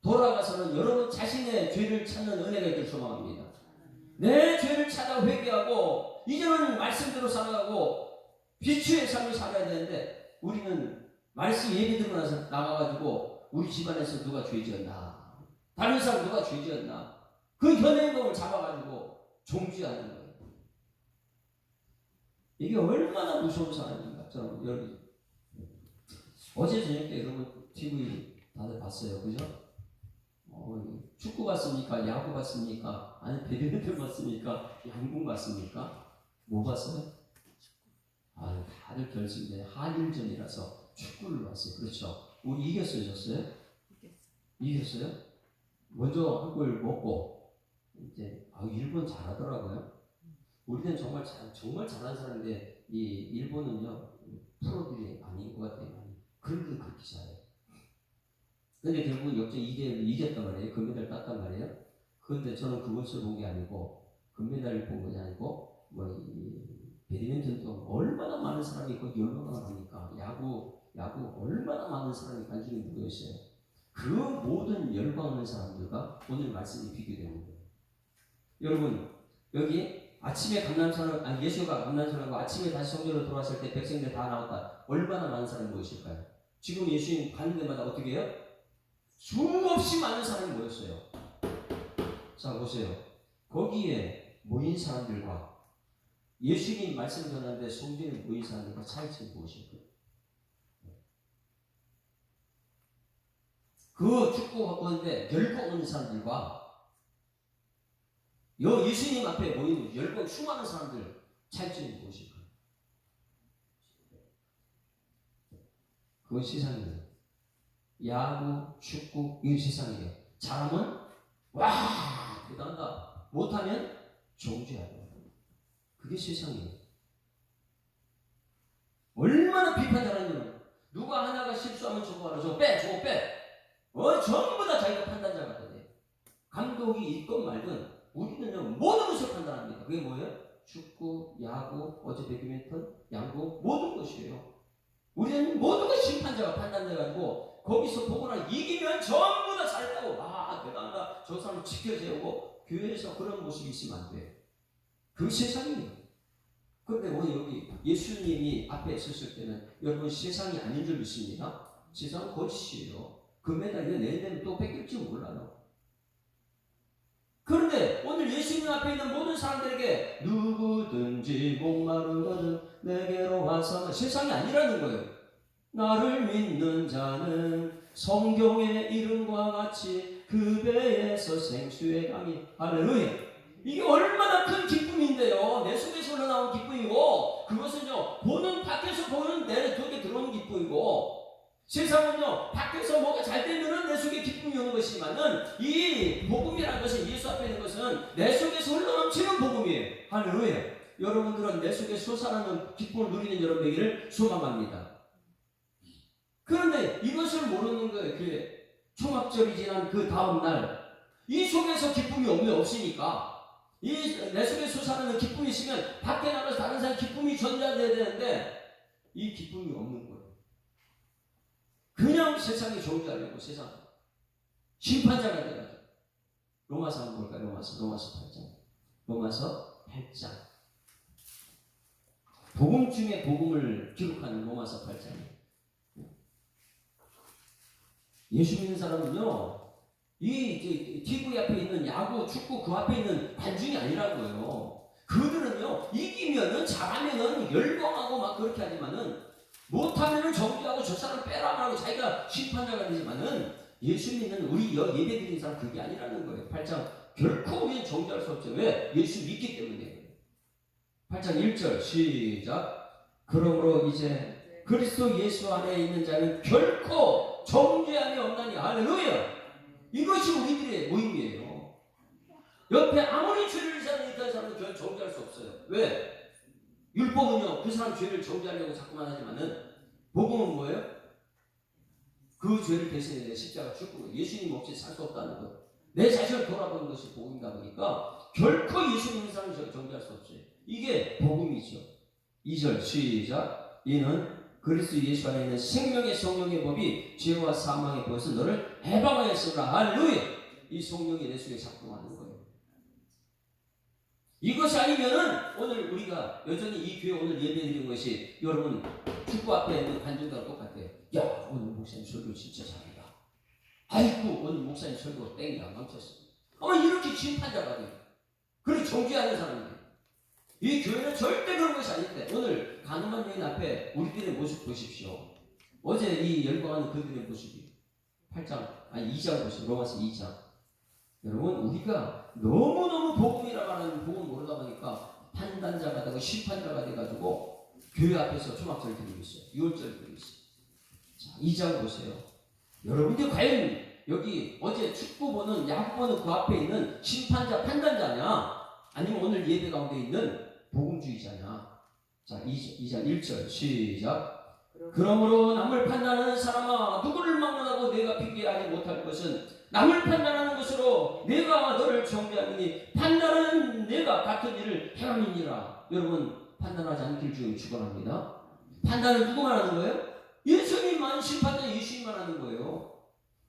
돌아가서는 여러분 자신의 죄를 찾는 은혜가 있길 소망합니다. 내 죄를 찾아 회개하고 이제는 말씀대로 살아가고 비추의 삶을 살아야 되는데 우리는 말씀 예배 드리고 나서 나가가지고 우리 집안에서 누가 죄 지었나, 다른 사람 누가 죄 지었나, 그 현행범을 잡아가지고 종지하는 거예요. 이게 얼마나 무서운 사람인가. 저는 여러분 어제 저녁 때 여러분 TV 다들 봤어요, 그죠? 축구 봤습니까? 야구 봤습니까? 아니 배드민턴 봤습니까? 양궁 봤습니까? 뭐 봤어요? 다들 결승전에 한일전이라서 축구를 봤어요. 그렇죠? 우리 이겼어요, 졌어요? 이겼어요? 먼저 한 골 먹고 이제 일본 잘하더라고요. 우리는 정말 잘하는 사람인데 이 일본은요 프로들이 아닌 것 같아요. 그런데 그렇게 잘해요. 근데 결국 역전 이겼단 말이에요. 금메달 땄단 말이에요. 그런데 저는 그것을 본 게 아니고 금메달을 본 것이 아니고 배드민턴도 얼마나 많은 사람이 거기 열광을 합니까? 야구 얼마나 많은 사람이 관심이 모여있어요. 그 모든 열광하는 사람들과 오늘 말씀이 비교되는 거예요. 여러분 여기 아침에 예수가 감람산하고 아침에 다시 성전으로 돌아왔을 때 백성들 다 나왔다. 얼마나 많은 사람이 모였을까요? 지금 예수님 가는 데마다 어떻게 해요? 수없이 많은 사람이 모였어요. 자 보세요. 거기에 모인 사람들과 예수님 말씀 전하는데 성전에 모인 사람들과 차이점이 무엇일까요? 그 축구 보는데 열광 없는 사람들과 예수님 앞에 모이는 열광 수많은 사람들 차이점이 무엇일까요? 그건 세상이에요. 야구, 축구, 이건 세상이에요. 잘하면 와 대단하다. 못하면 정죄하다. 그게 세상이에요. 얼마나 비판자라는 누가 하나가 실수하면 저거 하라 저거 빼 전부 다 자기가 판단자가 되네. 감독이 있건 말건 우리는요 모든 것을 판단합니다. 그게 뭐예요? 축구, 야구, 어제 배드민턴, 양궁 모든 것이에요. 우리는 모든 것 심판자가 판단돼가지고 거기서 보거나 이기면 전부 다 잘했다고 대단하다 저 사람 지켜세우고 교회에서 그런 모습이 있으면 안 돼요. 그 세상이에요. 그런데 오늘 여기 예수님이 앞에 섰을 때는 여러분 세상이 아닌 줄 믿습니다. 세상은 거짓이에요. 금메달 이거 내년에는 또 뺏길지 몰라요. 그런데 오늘 예수님 앞에 있는 모든 사람들에게 누구든지 목마르거든 내게로 와서 세상이 아니라는 거예요. 나를 믿는 자는 성경의 이름과 같이 그 배에서 생수의 강이 할렐루야. 이게 얼마나 큰 기쁨인데요. 내 속에서 흘러나온 기쁨이고 그것은요 밖에서 보는 내 속에 들어오는 기쁨이고 세상은요 밖에서 뭐가 잘 되면은 내 속에 기쁨이 오는 것이지만은 이 복음이라는 것은 예수 앞에 있는 것은 내 속에서 흘러넘치는 복음이에요. 할렐루야. 여러분들은 내 속에 솟아나는 기쁨을 누리는 여러분 되기를 소망합니다. 그런데 이것을 모르는 거예요. 그 초막절이 지난 그 다음 날 이 속에서 기쁨이 없으니까 내 속에 솟아나는 기쁨이 있으면 밖에 나가서 다른 사람 기쁨이 전달돼야 되는데 이 기쁨이 없는 거예요. 그냥 세상에 종교하려고 세상 심판자가 돼가지고 로마서 한번 볼까요? 로마서 8장 복음 중에 복음을 기록하는 로마서 8장이에요. 예수 믿는 사람은요 이 TV 앞에 있는 야구, 축구 그 앞에 있는 관중이 아니라고요. 그들은요 이기면은 잘하면은 열광하고 막 그렇게 하지만은 못하면은 정죄하고 저 사람 빼라 말고 자기가 심판자가 되지만은 예수 믿는 우리 예배 드리는 사람 그게 아니라는 거예요. 8장 결코 우리는 정죄할 수 없죠. 왜? 예수 믿기 때문에. 8장 1절 시작. 그러므로 이제 그리스도 예수 안에 있는 자는 결코 정죄함이 없나니 할렐루야. 이것이 우리들의 모임이에요. 옆에 아무리 죄를 사는 사람은 정죄할 수 없어요. 왜? 율법은요, 그 사람 죄를 정죄하려고 자꾸만 하지만은 복음은 뭐예요? 그 죄를 대신해 십자가 죽고 예수님 없이 살 수 없다는 것. 내 자신을 돌아보는 것이 복음이다 보니까 결코 예수 믿는 사람을 정죄할 수 없어요. 이게 복음이죠. 2절 시작. 이는 그리스도 예수 안에 있는 생명의 성령의 법이 죄와 사망의 법에서 너를 해방하였으라. 할렐루야. 이 성령이 내 속에 작동하는 거예요. 이것이 아니면은 오늘 우리가 여전히 이 교회 오늘 예배드린 것이 여러분 축구 앞에 있는 관중들과 똑같아요. 야, 오늘 목사님 설교 진짜 잘한다. 아이고, 오늘 목사님 설교 땡이야, 망쳤어. 아마 이렇게 심판자가 돼요. 그리고 정죄하는 사람이에요. 이 교회는 절대 그런 것이 아닌데 오늘 가늠한 여인 앞에 우리들의 모습 보십시오. 어제 이 열광하는 그들의 모습이 2장 보시죠. 로마서 2장. 여러분, 우리가 너무너무 복음이라 말하는 복음 모르다 보니까 판단자가 되고 심판자가 돼가지고 교회 앞에서 초막절을 드리고 있어요. 6월절을 드리고 있어요. 자, 2장 보세요. 여러분들 과연 여기 어제 축구 보는 야구 보는 그 앞에 있는 심판자 판단자냐, 아니면 오늘 예배 가운데 있는 복음주의자냐. 자, 2장 1절 시작. 그러므로 남을 판단하는 사람아, 누구를 막론하고 내가 핑계하지 못할 것은 남을 판단하는 것으로 내가 너를 정죄하느니 판단은 내가 같은 일을 행함이니라. 여러분, 판단하지 않길 주님 축원합니다. 판단은 누구만 하는 거예요? 예수님만, 심판자 예수님만 하는 거예요.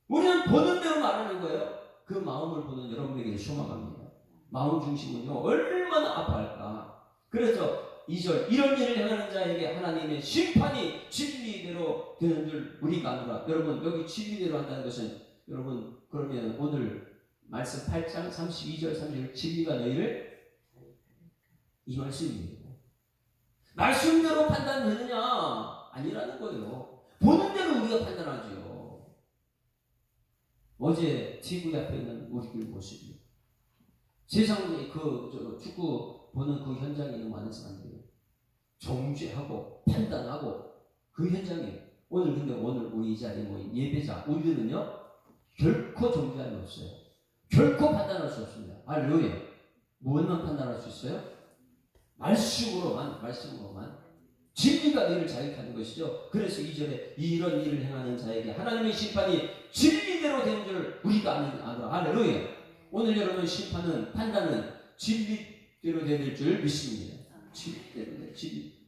우리는 보는 대로 말하는 거예요. 그 마음을 보는 여러분에게 소망합니다. 마음 중심은요, 얼마나 아파할까. 그래서 2절, 이런 일을 행하는 자에게 하나님의 심판이 진리대로 되는 줄 우리가 아노라. 여러분, 여기 진리대로 한다는 것은, 여러분, 그러면 오늘 말씀 8장 32절 31절 진리가 너희를, 이 말씀이에요. 말씀대로 판단되느냐? 아니라는 거예요. 보는 대로 우리가 판단하죠. 어제 TV 앞에 있는 우리들 모습이, 세상에 축구 보는 그 현장에 있는 많은 사람들이 정죄하고 판단하고 그 현장에, 근데 오늘 우리 이 자리에 모인 예배자 우리들은요 결코 정죄할 수 없어요. 결코 판단할 수 없습니다. 할렐루야. 무엇만 판단할 수 있어요? 말씀으로만 진리가 너희를 자유케 하는 것이죠. 그래서 2절에 이런 일을 행하는 자에게 하나님의 심판이 진리대로 되는 줄 우리가 아노라. 할렐루야. 오늘 여러분, 심판은, 판단은 진리대로 될 줄 믿습니다. 진리대로, 진리.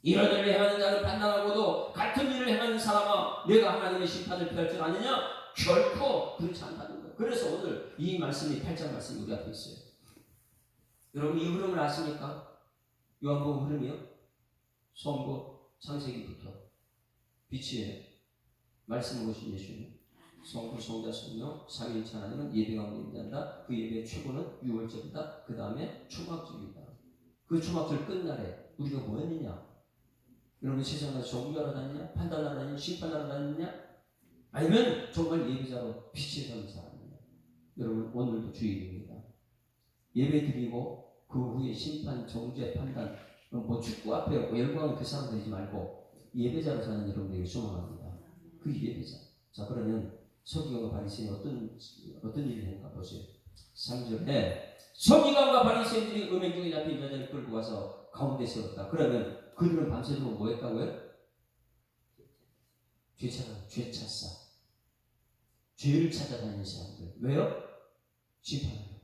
이런 일을 행하는 자를 판단하고도 같은 일을 행하는 사람아, 내가 하나님의 심판을 피할 줄 아느냐? 결코 그렇지 않다는 거예요. 그래서 오늘 이 말씀이 8장 말씀이 우리 앞에 있어요. 여러분, 이 흐름을 아십니까? 요한복음 흐름이요. 성부 창세기부터 빛이에요. 말씀을 오신 예수님. 성부, 성자, 성령, 삼위일체 하나님은 예배 가운데 임재한다. 그 예배의 최고는 유월절이다. 그 다음에 초막절이다. 그 초막절 끝날에 우리가 뭐 했느냐? 여러분, 세상에서 정죄하러 다니냐? 판단하러 다니냐? 심판하러 다니냐? 아니면 정말 예배자로 빛에 서는 사람이냐? 여러분, 오늘도 주의입니다. 예배 드리고 그 후에 심판, 정죄, 판단, 뭐 축구 앞에 열광은 그 사람 되지 말고 예배자로 사는 여러분에게 소망합니다. 그 예배자. 자, 그러면 서기관과 바리새인이 어떤 일을 했는가 보세요. 3절에 서기관과 바리새인들이 음행 중에 잡힌 여자를 끌고 가서 가운데 세웠다. 그러면 그들은 밤새도록 뭐 했다고요? 죄 찾았어. 죄를 찾아다니는 사람들. 왜요? 심판하려고.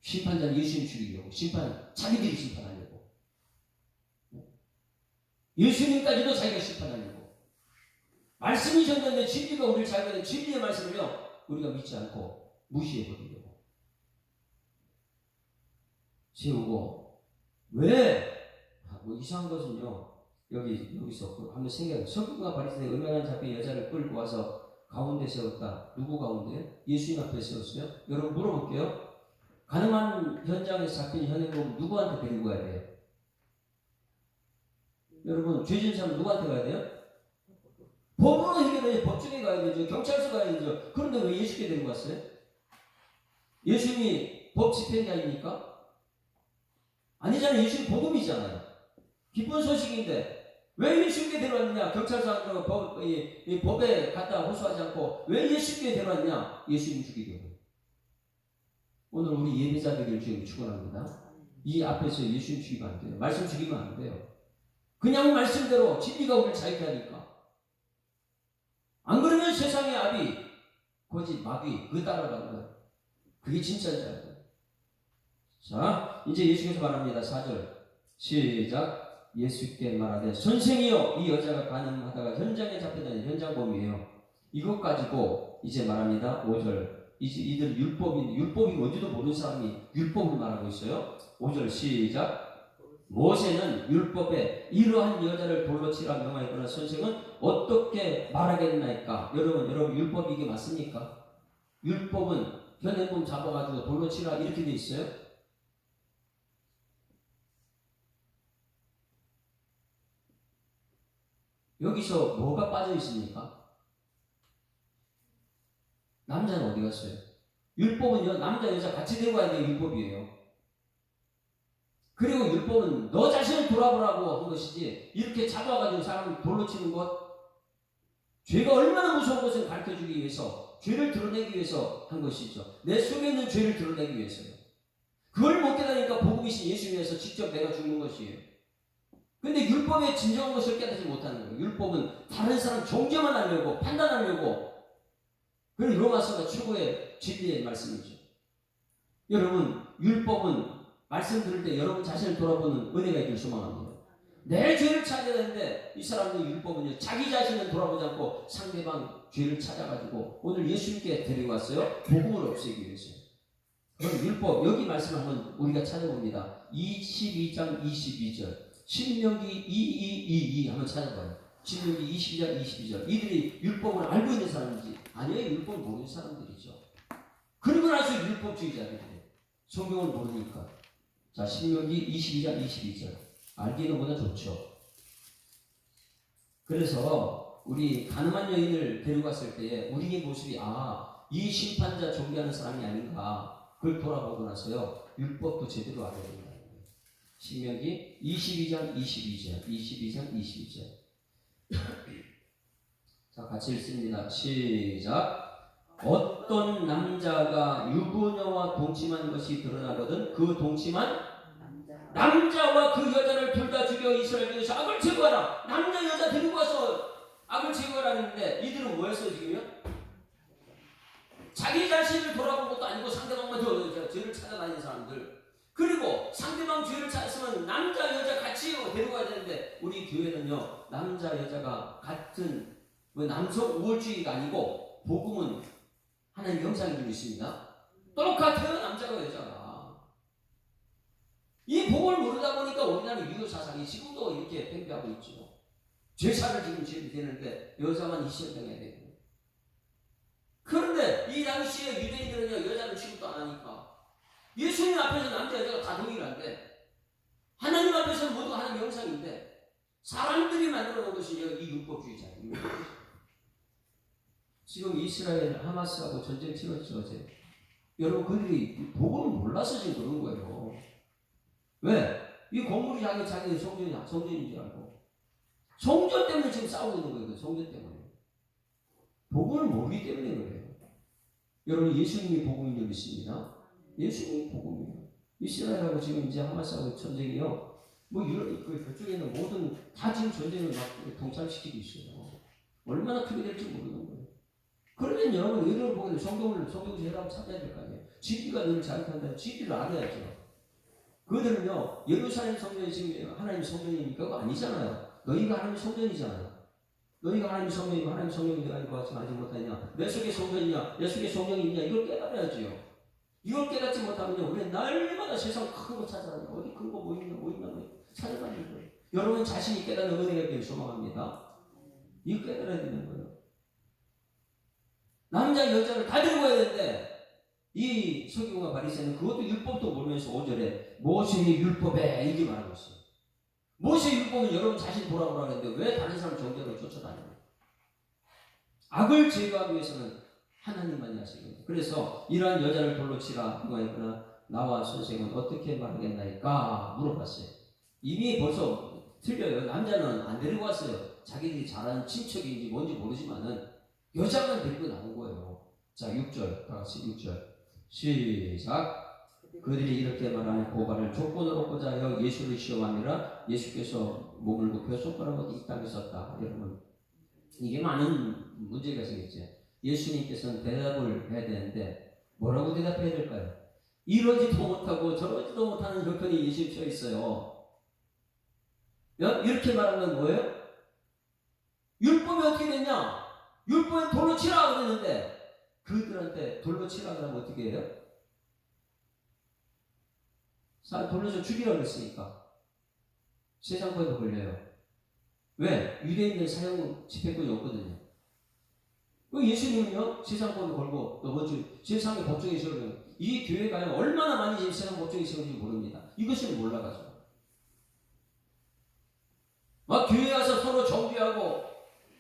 심판자는 예수님 죽이려고. 자기들이 심판하려고. 예수님까지도 자기가 심판하려고. 말씀이 전달된 진리가 우리를 자유하는 진리의 말씀을요, 우리가 믿지 않고 무시해버리려고 세우고. 왜? 뭐 이상한 것은요, 여기서 한번 생각해요. 서기관과 바리새인이 음행한 잡힌 여자를 끌고 와서 가운데 세웠다. 누구 가운데? 예수님 앞에 세웠어요? 여러분, 물어볼게요. 가능한 현장에서 잡힌 현행범 누구한테 데리고 가야 돼요? 여러분, 죄진 사람 누구한테 가야 돼요? 법으로 해결해야지. 법정에 가야 되죠. 경찰서 가야 되죠. 그런데 왜 예수께 데리고 갔어요? 예수님이 법 집행자입니까? 아니잖아요. 예수님 복음이잖아요. 기쁜 소식인데 왜 예수께 데려왔느냐? 경찰서 안으로 법에 갖다 호소하지 않고 왜 예수께 데려왔냐? 예수님 죽이려고. 오늘 우리 예배자들을 지금 축원합니다. 이 앞에서 예수님 죽이면 안 돼요. 말씀 죽이면 안 돼요. 그냥 말씀대로 진리가 우리를 자유케 하니까. 안 그러면 세상의 아비, 거짓, 마귀, 그거 따라가는 거예요. 그게 진짜인 줄 알고. 자, 이제 예수께서 말합니다. 4절. 시작. 예수께 말하되 선생이여, 이 여자가 간음하다가 현장에 잡혀다니 현장범이에요. 이것 가지고 이제 말합니다. 5절. 이제 이들 율법이 뭔지도 모르는 사람이 율법을 말하고 있어요. 5절 시작. 모세는 율법에 이러한 여자를 돌로 치라 명하였거나 선생은 어떻게 말하겠나이까? 여러분 율법이 이게 맞습니까? 율법은 현행범 잡아가지고 돌로 치라 이렇게 돼 있어요? 여기서 뭐가 빠져 있습니까? 남자는 어디 갔어요? 율법은요, 남자 여자 같이 되고 가야 되는 율법이에요. 그리고 율법은 너 자신을 돌아보라고 한 것이지, 이렇게 잡아가지고 사람을 돌로 치는 것, 죄가 얼마나 무서운 것을 가르쳐주기 위해서, 죄를 드러내기 위해서 한 것이죠. 내 속에 있는 죄를 드러내기 위해서요. 그걸 못 깨달으니까 복음이신 예수 위해서 직접 내가 죽는 것이에요. 근데 율법의 진정한 것을 깨닫지 못하는 거예요. 율법은 다른 사람 정죄만 하려고, 판단하려고. 그리고 로마서가 최고의 진리의 말씀이죠. 여러분, 율법은 말씀 들을 때 여러분 자신을 돌아보는 은혜가 있길 소망합니다. 내 죄를 찾아야 되는데 이 사람들 율법은요, 자기 자신을 돌아보지 않고 상대방 죄를 찾아가지고 오늘 예수님께 데리고 왔어요. 복음을 없애기 위해서. 그럼 율법, 여기 말씀을 한번 우리가 찾아봅니다. 22장 22절. 신명기 2222 한번 찾아봐요. 신명기 22장 22절. 이들이 율법을 알고 있는 사람인지 아니에요. 율법을 모르는 사람들이죠. 그리고 나서 율법주의자들이에요. 성경을 모르니까. 자, 신명기 22장 22절. 알기는 보다 좋죠. 그래서 우리 가늠한 여인을 데리고 갔을 때에 우리의 모습이 이 심판자 존경하는 사람이 아닌가, 그걸 돌아보고 나서요, 율법도 제대로 알아야 된다. 신명기 22장 22절. 22장 22절. 자, 같이 읽습니다. 시작. 어떤 남자가 유부녀와 동침한 것이 드러나거든 그 동침한 남자와 그 여자를 둘 다 죽여 이스라엘 중에서 악을 제거하라. 남자 여자 데리고 와서 악을 제거하라는데 이들은 뭐였어요 지금요? 자기 자신을 돌아본 것도 아니고 상대방만 죄를 찾아다니는 사람들. 그리고 상대방 죄를 찾았으면 남자 여자 같이 데리고 가야 되는데 우리 교회는요, 남자 여자가 같은 남성 우월주의가 아니고 복음은 하나님 영상이 좀 있습니다. 똑같아요, 남자가 여자가. 이 복음을 모르다 보니까 우리나라 유교 사상이 지금도 이렇게 팽배하고 있죠. 제사를 지금 지어야 되는데 여자만 이시연당해야 되고. 그런데 이 당시에 유대인들은요, 여자를 취급도 안 하니까 예수님 앞에서 남자 여자가 다 동일한데 하나님 앞에서는 모두 하나님 영상인데 사람들이 만들어 놓은 것이 이 율법주의자예요. 지금 이스라엘 하마스하고 전쟁 치렀죠, 어제. 여러분, 그들이 복음을 몰라서 지금 그런 거예요. 왜? 이 건물이 자기 성전인 줄 알고. 성전 때문에 지금 싸우고 있는 거예요. 성전 때문에. 복음을 모르기 때문에 그래요. 여러분, 예수님이 복음인 줄 믿습니다. 예수님이 복음이에요. 이스라엘하고 지금 이제 하마스하고 전쟁이요. 그쪽에 있는 모든 다 지금 전쟁을 막 동참시키고 있어요. 얼마나 크게 될지 모르는 거예요. 그러면 여러분, 의도를 보게 성경을 제대로 찾아야 될 거 아니에요. 진리가 너를 자극한다는 진리를 알아야죠. 그들은요, 예루살렘 성전이 지금 하나님 성전이니까 그거 아니잖아요. 너희가 하나님 성전이잖아요. 너희가 하나님 성전이고 하나님 성전이 내가 이거 지금 알지 못하냐? 내 속에 성전이냐? 내 속에 성령이 있냐? 이걸 깨달아야지요. 이걸 깨닫지 못하면요, 우리는 날마다 세상 큰 거 찾아다니고 어디 큰 거 뭐 있나 찾아다니는 거예요. 여러분 자신이 깨닫는 은혜가 되길 소망합니다. 이거 깨달아야 되는 거예요. 남자 여자를 다 데리고 가야 되는데 이 서기관과 바리새인은 그것도 율법도 모르면서 5절에 모세의 율법에 이게 말하고 있어요. 모세의 율법은 여러분 자신 돌아보라 하는데 왜 다른 사람 정죄로 쫓아다니는? 악을 제거하기 위해서는 하나님만이 하시거든요. 그래서 이러한 여자를 돌로 치라 하거나 나와 선생은 어떻게 말하겠나이까 물어봤어요. 이미 벌써 틀려요. 남자는 안 데리고 왔어요. 자기들이 잘하는 친척인지 뭔지 모르지만은 여자만 데리고 나온 거예요. 자, 6절, 다 같이 6절. 시작. 그들이 이렇게 말하는 고발을 조건으로 얻고자 하여 예수를 시험하니라. 예수께서 몸을 굽혀 손가락으로 이 땅에 썼다. 여러분, 이게 많은 문제가 생겼죠. 예수님께서는 대답을 해야 되는데 뭐라고 대답해야 될까요? 이러지도 못하고 저러지도 못하는 형편이 예수님 서 있어요. 이렇게 말하면 뭐예요? 율법이 어떻게 됐냐? 율법에 돌로 치라 그랬는데 그들한테 돌로 치라 그러면 어떻게 해요? 돌려서 죽이라 그랬으니까 세상법에 걸려요. 왜? 유대인들 사형 집행권이 없거든요. 예수님은요 세상법에 걸고 또 먼저 세상의 법정에 세우는 이 교회가 얼마나 많이 지금 세상 법정에 세우는지 모릅니다. 이것을 몰라가지고 막 교회 와서 서로 정죄하고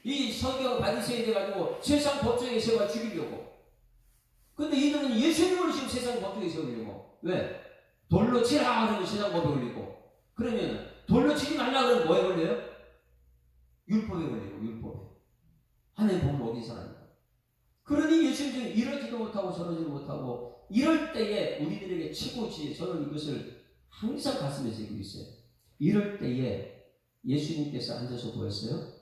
이 성경을 받으셔야 돼가지고 세상 법정에 세워 죽이려고. 근데 이들은 예수님을 지금 세상 법정에 세우려고. 왜? 돌로 치라 그러면 세상 법에 걸리고, 그러면 돌로 치지 말라 그러면 뭐에 걸려요? 율법에 걸리고. 율법에. 하나님 법을 어긴 사람이다. 그러니 예수님은 이러지도 못하고 저러지도 못하고 이럴 때에 우리들에게 최고 지혜, 저는 이것을 항상 가슴에 새기고 있어요. 이럴 때에 예수님께서 앉아서 보였어요?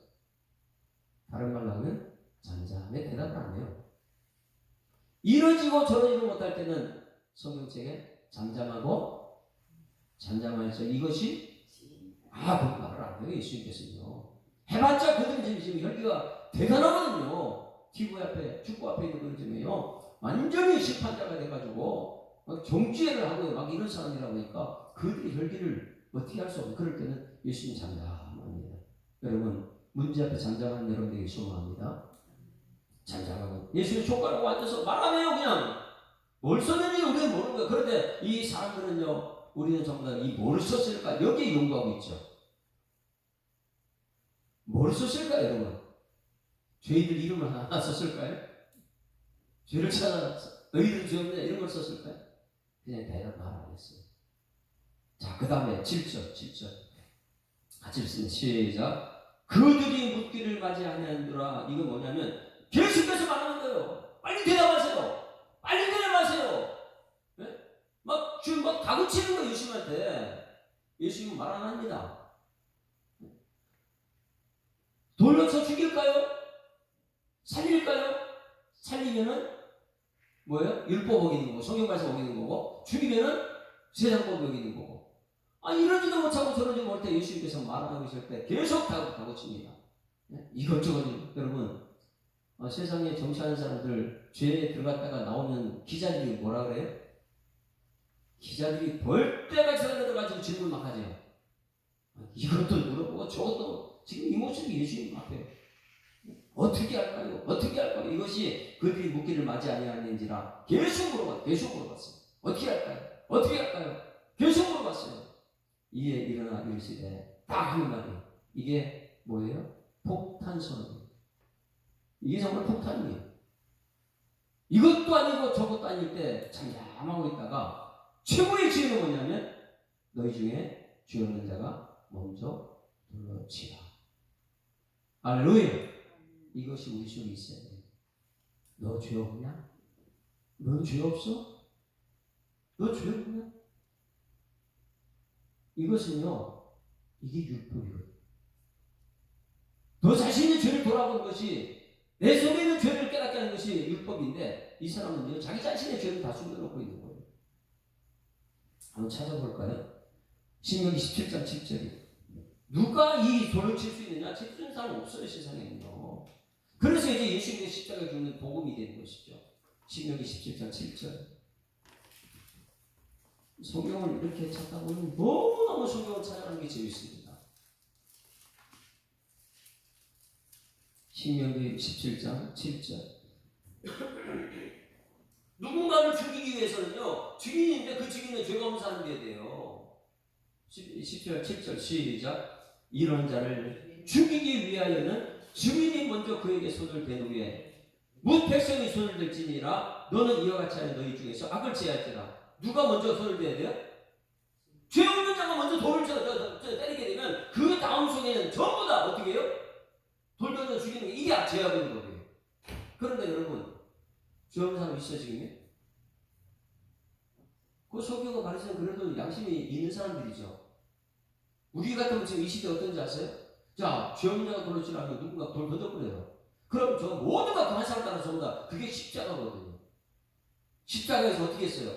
다른 말로 하면 잠잠하게 대답을 안 해요. 이러지고 저러지도 못할 때는 성경책에 잠잠해서 이것이 그 말을 안 해요. 예수님께서요. 해봤자 그들은 지금 혈기가 대단하거든요. TV 앞에 축구 앞에 있는 그들이요 완전히 심판자가 돼가지고 막 정죄를 하고 막 이런 사람이라고 하니까 그들의 혈기를 어떻게 할 수 없는. 그럴 때는 예수님 잠잠합니다. 여러분 문제 앞에 잠잠한 여러분에게 소망합니다. 잠잠하고 예수님 촉구하고 앉아서 말 안 해요. 그냥 뭘 썼는지 우리는 모르는 거예요. 그런데 이 사람들은요, 우리는 전부 다 이 뭘 썼을까 여기에 연구하고 있죠. 뭘 썼을까요, 여러분? 죄인들 이름을 하나 썼을까요? 죄를 찾아 너희들 죄 없냐 이런 걸 썼을까요? 그냥 대답 말 안 했어요. 자, 그 다음에 7절 같이 읽습니다. 시작. 그들이 묻기를 맞이 아니하느라. 이건 뭐냐면 계속해서 말하는 거예요. 빨리 대답하세요. 빨리 대답하세요. 네? 지금 다그치는 거예요. 예수님한테. 예수님은 말 안 합니다. 돌려서 죽일까요? 살릴까요? 살리면은 뭐예요? 율법 어기는 거고, 성경 말씀 어기는 거고, 죽이면은 세상법 어기는 거고. 이러지도 못하고 저러지도 못해. 예수님께서 말하고 계실 때 계속 다그칩니다. 네? 이것저것. 여러분, 세상에 정치하는 사람들 죄에 들어갔다가 나오는 기자들이 뭐라 그래요? 기자들이 벌 때가 들어가지고 질문 막 하죠. 이것도 물어보고 저것도. 지금 이 모습이 예수님 앞에 어떻게 할까요? 어떻게 할까요? 이것이 그들이 묻기를 맞이 아니하는지라 계속 물어봤어요. 어떻게 할까요? 어떻게 할까요? 계속 물어봤어요. 이에 일어나 이르시되 딱 한마디. 이게 뭐예요? 폭탄 선언. 이게 정말 폭탄이에요. 이것도 아니고 저것도 아닐 때 잠잠하고 있다가 최고의 지혜는 뭐냐면 너희 중에 죄 없는 자가 먼저 돌로 치라. 할렐루야. 이것이 우리 속에 있어야 돼. 너 죄 없냐? 넌 죄 없어? 너 죄 없냐? 이것은요, 이게 율법이거든. 너 자신의 죄를 돌아보는 것이, 내 속에 있는 죄를 깨닫게 하는 것이 율법인데, 이 사람은요, 자기 자신의 죄를 다 숨겨놓고 있는 거예요. 한번 찾아볼까요? 신명기 17장 7절이. 누가 이 돌을 칠 수 있느냐? 칠 수 있는 사람 없어요, 세상에는요. 그래서 이제 예수님의 십자가에 죽는 복음이 되는 것이죠. 신명기 17장 7절. 성경을 이렇게 찾다 보면 너무너무 성경을 찾아가는 게 재밌습니다. 신명기 17장 7절. 누군가를 죽이기 위해서는요, 증인인데 그 증인은 죄가 없는 사람이 돼야 돼요. 17절 7절 시작. 이런 자를 죽이기 위하여는 증인이 먼저 그에게 손을 댄 후에 뭇 백성이 손을 들지니라. 너는 이와 같이 하는 너희 중에서 악을 제할지라. 누가 먼저 손을 대야 돼요? 죄 없는 자가 먼저 돌을 때리게 되면 그 다음 속에는 전부 다 어떻게 해요? 돌 던져 죽이는 게 이게 죄악인 거예요. 그런데 여러분, 죄 없는 사람 있어요 지금? 그 소교가 바리새인 그래도 양심이 있는 사람들이죠. 우리 같으면 지금 이 시대 어떤지 아세요? 자, 죄 없는 자가 돌을 치라면 누군가 돌 던져버려요. 그럼 저 모두가 그 한 사람 따라 전부 다 그게 십자가거든요. 십자가에서 어떻게 했어요?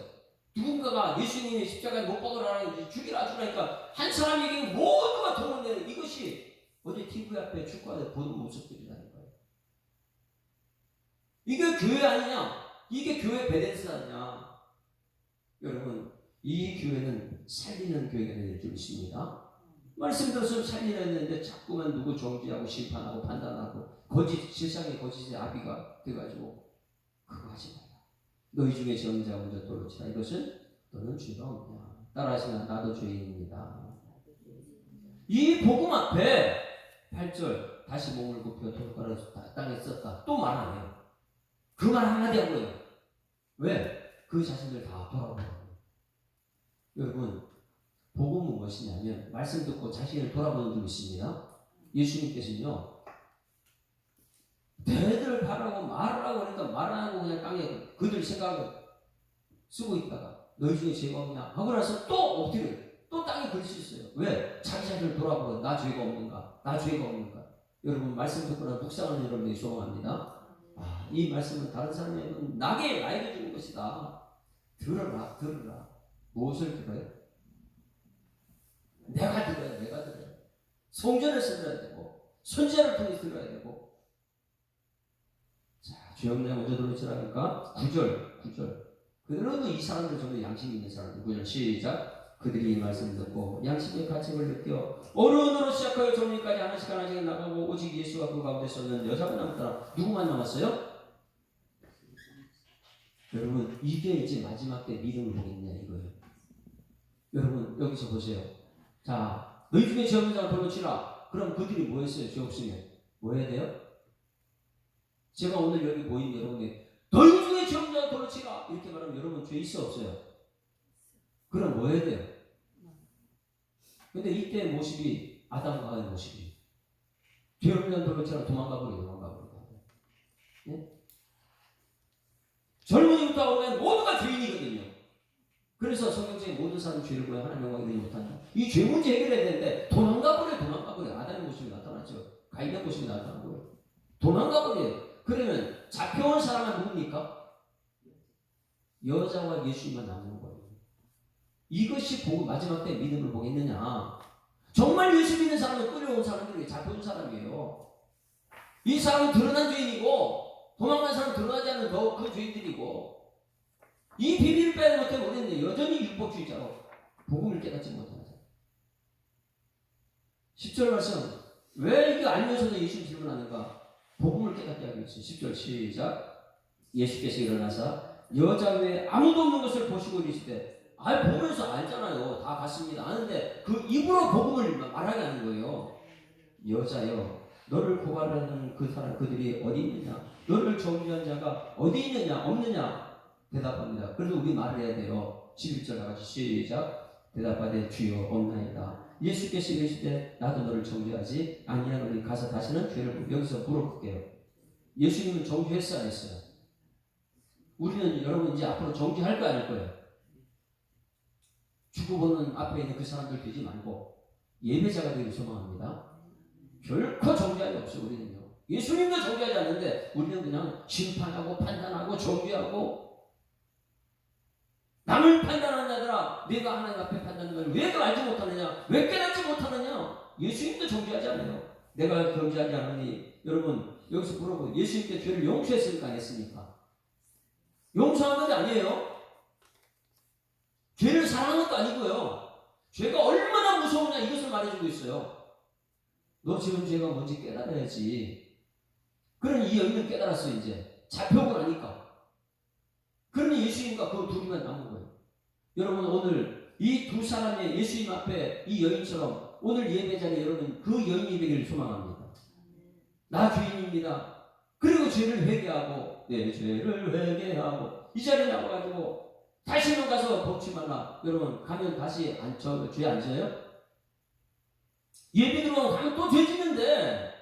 누군가가 예수님의 십자가에 못 박으라고 죽이라 그러니까 한 사람에게 모두가 도움을 내는 이것이 어제 TV 앞에 축구하다 보는 모습들이라는 거예요. 이게 교회 아니냐? 이게 교회 베데스 아니냐? 여러분, 이 교회는 살리는 교회가 될 줄 믿습니다. 말씀 들었으면 살리려 했는데 자꾸만 누구 정죄하고 심판하고 판단하고 거짓, 세상의 거짓의 아비가 돼가지고 그거 하지 마라. 너희 중에 정죄자 먼저 돌로 치라. 이것은 너는 죄가 없냐. 따라하시면 나도 죄인입니다. 이 복음 앞에 8절 다시 몸을 굽혀 돌가루 땅에 썼다. 또 말 안 해요. 그 말 한마디 하고요. 왜? 그 자신들 다 돌아보라고. 여러분, 복음은 무엇이냐면 말씀 듣고 자신을 돌아보는 줄 믿습니다. 예수님께서는요, 대들 바라고 말을 하고 그러니까 말 안 하고 그냥 땅에 그들 생각을 쓰고 있다가 너희 중에 죄가 없냐 하고 나서 또 엎드려 또 땅에 글 수 있어요. 왜? 자기 자신을 돌아보고 나 죄가 없는가? 나 죄가 없는가? 여러분 말씀 듣거나 묵상하는 여러분이 소망합니다. 이 말씀은 다른 사람에게는 나에게 주는 것이다. 들어라. 무엇을 들어요? 내가 들어요. 성전에서 들어야 되고 선지자를 통해 들어야 되고. 자, 죄 없냐 먼저 들어오시라니까 9절. 그들은 이 사람들 정도 양심이 있는 사람들. 9절 시작. 그들이 이 말씀을 듣고 양심의 가책을 느껴 어른으로 시작하여 정리까지 하나씩 나가고 오직 예수와 그 가운데 서는 여자가 남았더라. 누구만 남았어요? 여러분, 이게 이제 마지막 때 믿음을 보겠냐 이거예요. 여러분 여기서 보세요. 자, 너희 중에 죄 없는 자가 돌로 치라. 그럼 그들이 뭐 했어요? 죄 없으면 뭐 해야 돼요? 제가 오늘 여기 모인 여러분이 너희 중에 죄 없는 자가 돌로 치라 이렇게 말하면 여러분 죄 있어 없어요? 그럼 뭐 해야 돼요? 근데 이때 모습이 아담과 하와의 모습이 죄 없는 자가 돌로 치라 도망가버리고 네? 젊은이부터 오면 모두가 죄인이거든요. 그래서 성경책에 모든 사람 죄를 보여 하나님 영광을 이루지 못한다. 이 죄 문제 해결해야 되는데 도망가버려. 아담의 모습이 나타났죠. 가인의 모습이 나타나고요. 도망가버려요. 그러면 잡혀온 사람은 누굽니까? 여자와 예수님만 남는 거예요. 이것이 보고 마지막 때 믿음을 보겠느냐. 정말 예수 믿는 사람은 끌려온 사람들이 잡혀온 사람이에요. 이 사람은 드러난 죄인이고 도망간 사람은 드러나지 않는 그 죄인들이고 이 비밀을 빼지 못해 모르겠는데 여전히 율법주의자로 복음을 깨닫지 못하는 사람. 10절 말씀 왜 이게 알면서도 예수를 질문하는가? 복음을 깨닫게 하기 위해서. 10절 시작. 예수께서 일어나사 여자 외에 아무도 없는 것을 보시고 이르시되 보면서 알잖아요. 다 갔습니다. 아는데 그 입으로 복음을 말하게 하는 거예요. 여자여 너를 고발하는 그 사람 그들이 어디 있느냐? 너를 정죄한 자가 어디 있느냐? 없느냐? 대답합니다. 그래도 우리 말을 해야 돼요. 11절 나같이 시작. 대답하되 주여 없나이다. 예수께서 이르시되 나도 너를 정죄하지 아니하노니 가서 다시는 죄를 여기서 물어볼게요. 예수님은 정죄했어요 안 했어요? 우리는 여러분 이제 앞으로 정죄할 거 아닐 거예요. 죽어보는 앞에 있는 그 사람들 되지 말고 예배자가 되길 소망합니다. 결코 정죄할 게 없어요. 우리는요. 예수님도 정죄하지 않는데 우리는 그냥 심판하고 판단하고 정죄하고 남을 판단하는 자들아 내가 하나님 앞에 판단하는 걸 왜 알지 못하느냐? 왜 깨닫지 못하느냐? 예수님도 정죄하지 않아요. 내가 정죄하지 않으니 여러분 여기서 물어보고 예수님께 죄를 용서했습니까? 안 했습니까? 용서한 것이 아니에요. 죄를 사랑한 것도 아니고요. 죄가 얼마나 무서우냐 이것을 말해주고 있어요. 너 지금 죄가 뭔지 깨달아야지. 그러니 이 여인은 깨달았어요. 이제 잡혀오고 나니까. 그러니 예수님과 그 둘이만 남은 거예요. 여러분 오늘 이 두 사람의 예수님 앞에 이 여인처럼 오늘 예배 자리에 여러분 그 여인이 되기를 소망합니다. 나 죄인입니다. 그리고 죄를 회개하고 내 죄를 회개하고 이 자리에 나와가지고 다시는 가서 범치 말라. 여러분 가면 다시 죄 안 져요? 예배 들어가고 가면 또 죄 짓는데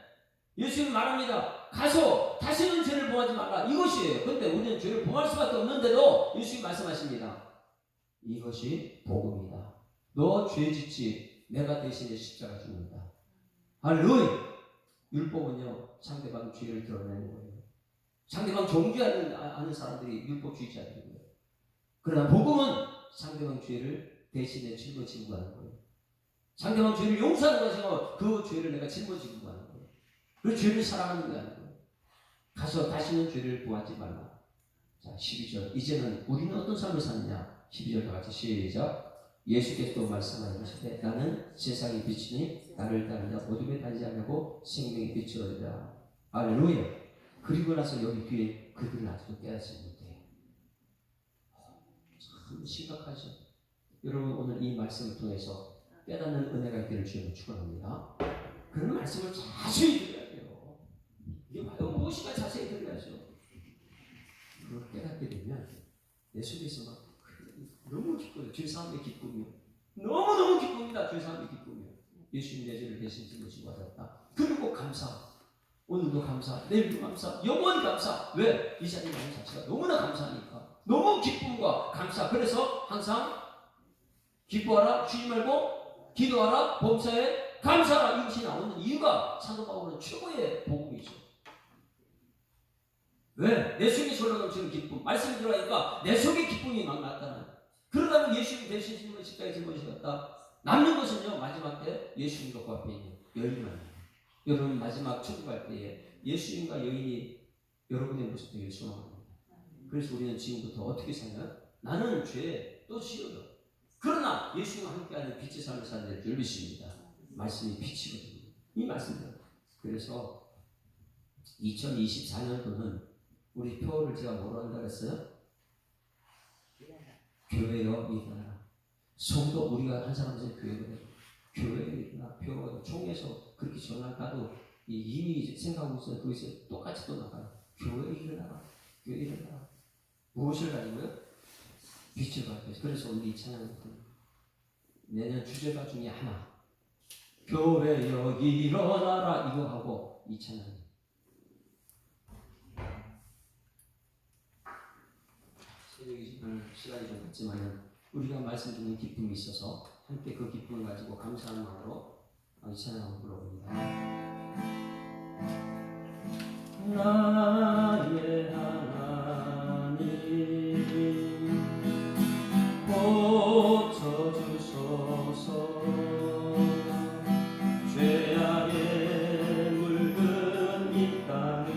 예수님 말합니다. 가서 다시는 죄를 범하지 말라. 이것이에요. 그런데 우리는 죄를 범할 수밖에 없는데도 예수님 말씀하십니다. 이것이 복음이다. 너 죄 짓지 내가 대신에 십자가 죽는다. 할렐루야. 율법은요 상대방 죄를 드러내는 거예요. 상대방 정죄하는 사람들이 율법주의자들이고요. 그러나 복음은 상대방 죄를 대신에 짊어지고 가는 거예요. 상대방 죄를 용서하는 것이고 그 죄를 내가 짊어지고 가는 거예요. 그 죄를 사랑하는 게 아니고 가서 다시는 죄를 보하지 말라. 자 12절 이제는 우리는 어떤 삶을 사느냐. 12절 다 같이 시작. 예수께서 말씀하시되 나는 세상의 빛이니 나를 따르냐 어둠에 다니지 않고 생명의 빛으로 되라. 할렐루야. 그리고 나서 여기 뒤에 그들은 아직도 깨닫지 못해요. 참 심각하죠. 여러분 오늘 이 말씀을 통해서 깨닫는 은혜가 있기를 주님을 축원합니다. 그런 말씀을 자세히 들어야 돼요. 이게 과연 무엇인가 자세히 들어야죠. 그걸 깨닫게 되면 내 속에서 막 너무 기뻐요. 죄사함의 기쁨이요. 너무너무 기쁩니다. 죄사함의 기쁨이요. 예수님 내 죄를 대신 짊어지고 받았다. 그리고 감사. 오늘도 감사, 내일도 감사, 영원히 감사. 왜? 이 자리에 있는 자체가 너무나 감사하니까. 너무 기쁨과 감사. 그래서 항상 기뻐하라, 쉬지 말고 기도하라, 범사에 감사하라. 이것이 나오는 이유가 사도 바울은 최고의 복음이죠. 왜? 내 속에 절로 넘치는 기쁨. 말씀이 들어가니까 내 속에 기쁨이 막 나타나요. 그러다면 예수님 대신 짊어진 십자가에 짊어지셨다. 남는 것은요 마지막 때 예수님과 그 앞에 있는 여인만. 여러분 마지막 천국 갈 때에 예수님과 여인이 여러분의 모습 되게 소망합니다. 그래서 우리는 지금부터 어떻게 사냐? 나는 죄 또 지어요. 그러나 예수님과 함께하는 빛의 삶을 사는 줄 믿습니다. 말씀이 빛이거든요. 이 말씀이에요. 그래서 2024년도는 우리 표를 제가 뭐로 한다고 했어요? 교회여 일어나라. 성도 우리가 한 사람씩 교회거든요. 교회에 일어나 표가 총에서 그렇게 전화가도 이미 생각하고 있어요. 거기서 똑같이 또 나가요. 교회에 일어나라. 교회에 일어나라. 무엇을 가지고요? 빛을 가지고. 그래서 우리 이 찬양은 내년 주제가 중에 하나. 교회여 일어나라 이거 하고 이 찬양. 새벽이 시간이 좀 갔지만 우리가 말씀 듣는 기쁨이 있어서 함께 그 기쁨을 가지고 감사하는 마음으로 이 찬양 한번 불러봅니다. 나의 하나님 고쳐주소서. 죄악에 물든 이 땅을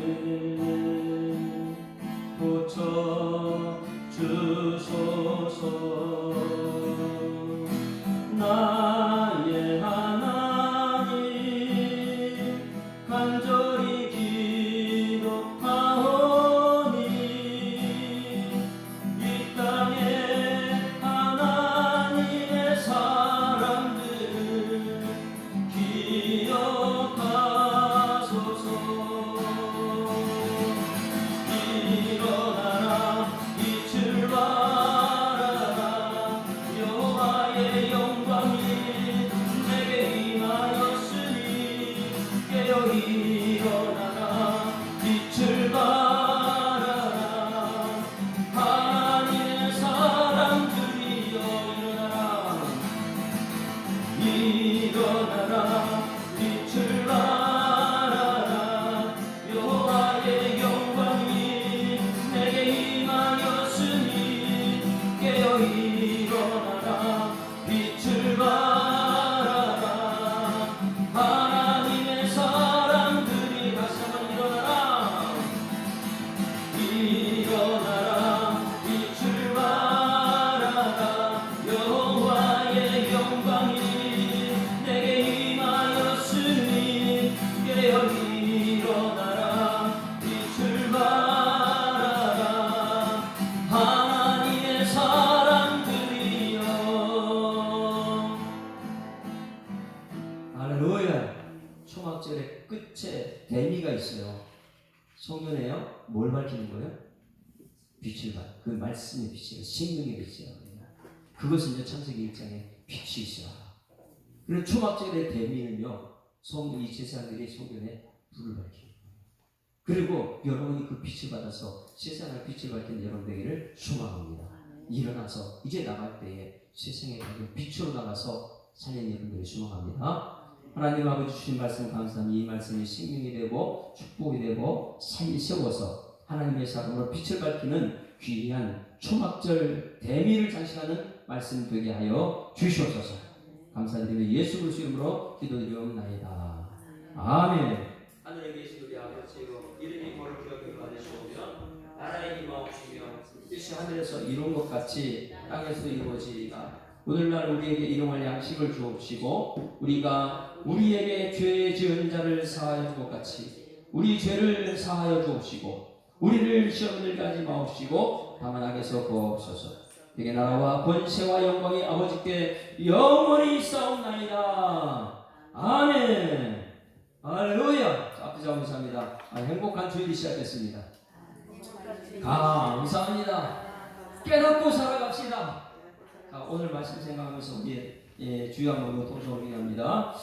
고쳐주소서. 나의 하나님 간절히 기도하오니 이 땅에 하나님의 사람들 기억하소서. 일어나라 빛을 발하라 여호와의 영광이 내게 임하였으니 깨어 일어나라 빛을 발하라 하나님의 사람들이여 일어나라 빛을 발하라 여호와의 영광이 내게 임하였으니 깨어 일어나라 빛을 발하라 하나님의 사람들이 다시 한번 일어나라 빛을 발하라 여호와의 영광이 내게 임하였으니 깨어 일어나라 빛을 발하라 하나님의 사람들이여. 할렐루야. 초막절의 끝에 대미가 있어요. 성전에요 뭘 밝히는 거예요? 빛을 밝. 그 말씀의 빛이에요. 생명의 빛이에요. 그것은요 창세기 1장에 빛이 있어요. 그리고 초막절의 대미는요 성전 이 제사장들이 성전에 불을 밝히는 거예요. 그리고 여러분이 그 빛을 받아서 세상을 빛을 밝히는 여러분 되기를 소망합니다. 일어나서 이제 나갈 때에 세상에 빛으로 나가서 살린 여러분들을 소망합니다. 하나님 아버지 주신 말씀 감사합니다. 이 말씀이 생명이 되고 축복이 되고 삶이 세워서 하나님의 사람으로 빛을 밝히는 귀한 초막절 대미를 장식하는 말씀 되게 하여 주시옵소서. 감사드리며 예수 그리스도 이름으로 기도드리옵나이다. 아멘. 하늘에 계신 우리 아버지여, 이름이 거룩하게 받으시오며 나라의 임하옵시며 뜻이 하늘에서 이룬 것 같이 땅에서도 이루어지이다. 오늘날 우리에게 일용할 양식을 주옵시고 우리가 우리에게 죄 지은 자를 사하여 줄 것 같이 우리 죄를 사하여 주옵시고 우리를 시험에 들게 하지 마옵시고 다만 악에서 구하옵소서. 되게 나라와 권세와 영광이 아버지께 영원히 있사옵나이다. 아멘. 할렐루야. 아버지 감사합니다. 행복한 주일이 시작됐습니다. 감사합니다. 깨닫고 살아갑시다. 자, 오늘 말씀 생각하면서 우리 주여 한번 통성을 기도합니다.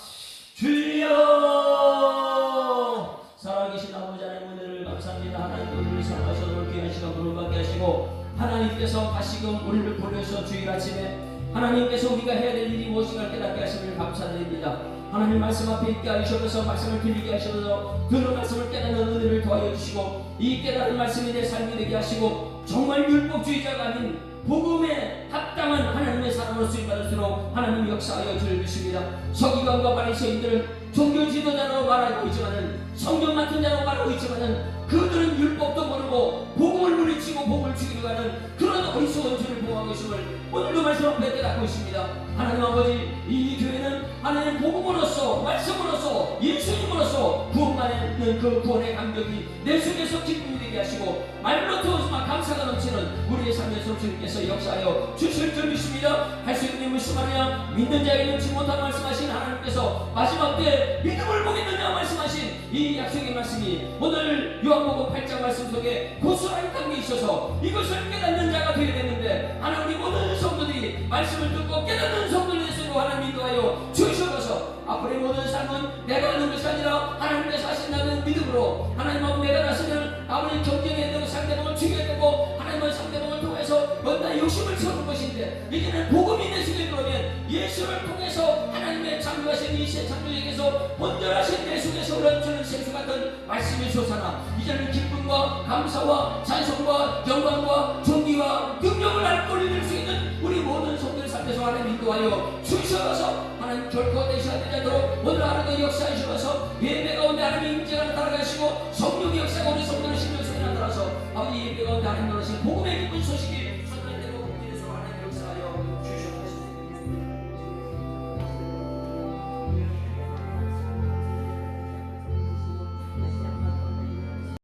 주여 살아계신 아버지 하나님 은혜를 감사합니다. 하나님 우리를 사랑하셔서 귀한 시간 부름받게 하시고 하나님께서 다시금 우리를 보내셔서 주일 아침에 하나님께서 우리가 해야 될 일이 무엇인가 깨닫게 하심을 감사드립니다. 하나님 말씀 앞에 있게 하셔서 말씀을 들리게 하셔서 들은 말씀을 깨닫는 은혜를 더하여 주시고 이 깨달은 말씀이 내 삶이 되게 하시고 정말 율법주의자가 아닌 복음에 합당한 하나님의 사람으로 쓰임받을수록 하나님 역사하여 주십니다. 서기관과 바리새인들은 종교 지도자로 말하고 있지만은 성경 맡은 자로 말하고 있지만은 그들은 율법도 모르고 복음을 물리치고 복음을 죽이려 하는 그런 어리석은 죄를 보호하고 있음을 오늘도 말씀 앞에 깨닫고 있습니다. 하나님 아버지, 이 교회는 하나님 복음으로서 말씀으로서 예수님으로서 구원받는 그 구원의 감격이 내 속에서 기쁨이 되게 하시고 말로도 감사가 넘치는 우리의 삶에서 주님께서 역사하여 주실 줄 믿습니다. 할 수 있는 힘을 수하냐 믿는 자에게 넘치 못한 말씀하신 하나님께서 마지막 때 믿음을 보겠느냐 말씀하신 이 약속의 말씀이 오늘 요한복음 8장 말씀 속에 고스란히 담겨 있어서 이것을 깨닫는 자가 되어야 되는데 하나님 우리 모든 성도들이 말씀을 듣고 깨닫는 성도들의 손으로 하나님 인도하여 주시옵소서. 앞으로의 모든 삶은 내가 하는 것이 아니라 하나님께서 하신다는 믿음으로 하나님하고 내가 나서면 아버지 경쟁해야 되고 상대방을 죽여야 되고 하나님의 상대방을 통해서 뭔가 욕심을 채우는 것인데 이제는 복음이 내 속에 들어오면 예수를 통해서 하나님의 창조하신 이 새 창조에게서 본절하신 내 속에서 흘러주는 생수 같은 말씀이 솟아나 이제는 기쁨과 감사와 찬송과 영광과 존귀와 능력을 알 권리를 수 있는 우리 모든 성도의 삶에서 하나님 인도하여 주셔서 하나님 결코 되셔야 되지 않도록 오늘 하루도 역사해 주셔서 예배 가운데 하나님 임재가 나타나가시고 성령의 역사가 우리 성도의 심령 속에 나타나서 아버지 예배 가운데 하나님 나타나신 복음의 기쁜 소식이